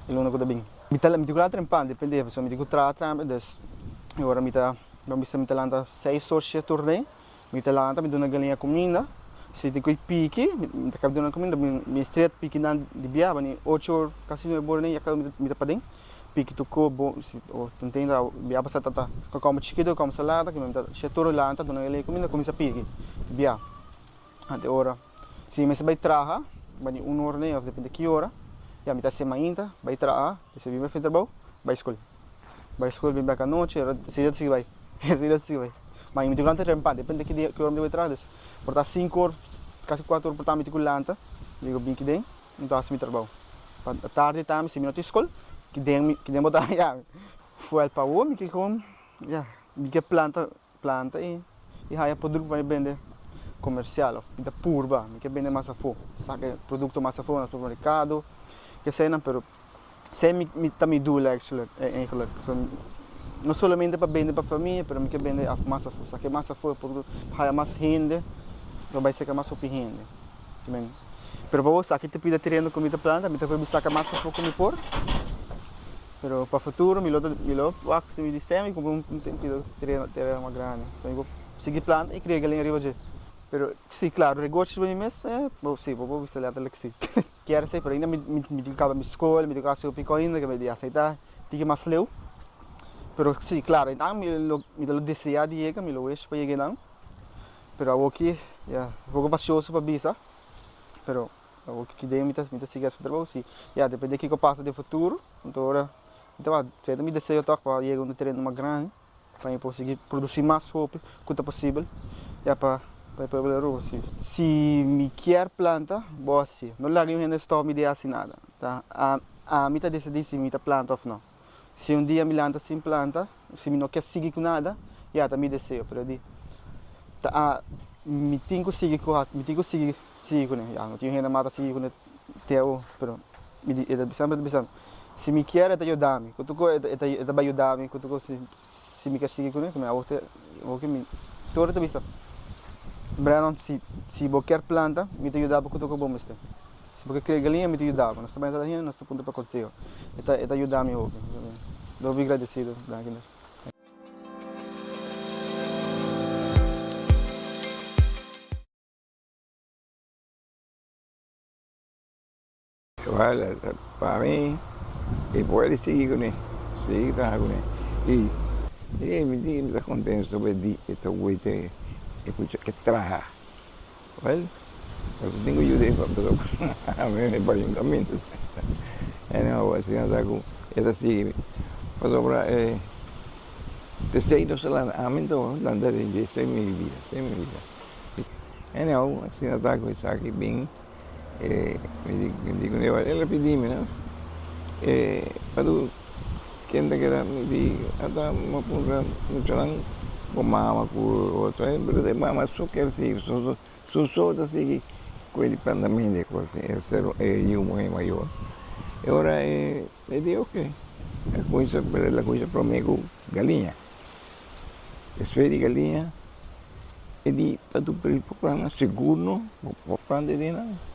a luna que tá bem. Me digo lá trempan, depende, se me digo trata, dus agora me tá lanta 6 horas de torneio, me tá lanta, me dá uma galinha comida, se tem que pique, me tá cabendo comida, me straight pique nan de biaba, ni 8 horas, quase 9 horas nem, já me tá pading, pique tu co, ou entende, biaba sa tata, como chiquito, como salada, que me tá chetor lanta, dá uma galinha comida, começa pique, biaba, até hora, se me se vai traha, bani 1 hora nem, depende de que hora. Ja, me tá sem ainda, vai trabalhar, se vive frente ao vai escolher. vai escola bem à noite, se vai. Se vai. Mas muito grande tempo, depende de que hora de entrar. Por estar 5 horas, quase 4 horas por estar muito lenta, digo bem que tem, então assim me trabalho. À tarde também, se me não tem escola, que tem botar já. Foi para o homem que come, já, que planta e aí produto vai vender comercial, pinta purba, que vende massa fo, saca produto massa fo no supermercado, que sei não, pero sei me também dura eigenlijk, não somente para vender para a família, pero que vende a massa fo, saca massa fo produto, aí mais rende, vai ser que mais rende, também. Pero para você aqui te pide terreno comida planta, me te pode sacar massa fo como por. Pero para o futuro, me lo se me disser, me compro tempo terreno mais grande. Então eu vou seguir planta e criar galinha riba de. Pero sim, claro, negócio para mim mesmo, sim, vou ver até que sim. Quero ser, pero ainda me dedicava a minha escola, me dedicava a ser pico ainda, que me ia aceitar, tinha mais leu. Pero sim, claro, então me lo desejar de chegar, me lo wish para chegar não. Pero aqui, já, vou passioso para bisa. Pero o que deu me seguir esse trabalho, sim. Já, depende do que eu passo de futuro, então, eu me desejo para chegar no terreno mais grande, para eu conseguir produzir mais roupa quanto possível, já para a rua. Se me quer planta, boa sim. Não largue ainda estou me assim nada, tá? A mim decidir se me planta ou não. Se dia me planta sem planta, se me não quer seguir com nada, já tá me desejo, pero me tenho que seguir com ele, já não tenho ainda mais seguir com ele, pero sempre se me quer é ajudar-me, quando é vai ajudar-me, quando se me quer seguir com ele, eu que me toda a vista. Brandon, se você quer planta, me ajuda para quando eu vou mostrar. Se você quer galinha, me ajuda, nós também estamos aí, nós estamos para conseguir, é ajudar-me hoje. Estou agradecido, Branquinho. Olha, para mim, ele pode seguir com ele, seguir com ele. E me diz, está contente sobre o que trabalha. Olha, eu tenho ajuda para o ayuntamiento. Não, assim, eu sigo. Para sobrar, terceiro salário, andar de 100 mil dias. Não, assim, eu estou isso aqui bem. Me digo, ela pediu-me, não? Para quem era, me diz, até uma punta, muito lang, com mama, com outro, mas mama só quer seguir, só seguir com ele para a minha coisa, eu maior. Agora, me digo, ok, a coisa para mim é galinha. Esfera de galinha, e para tu programa seguro, para aprender, não?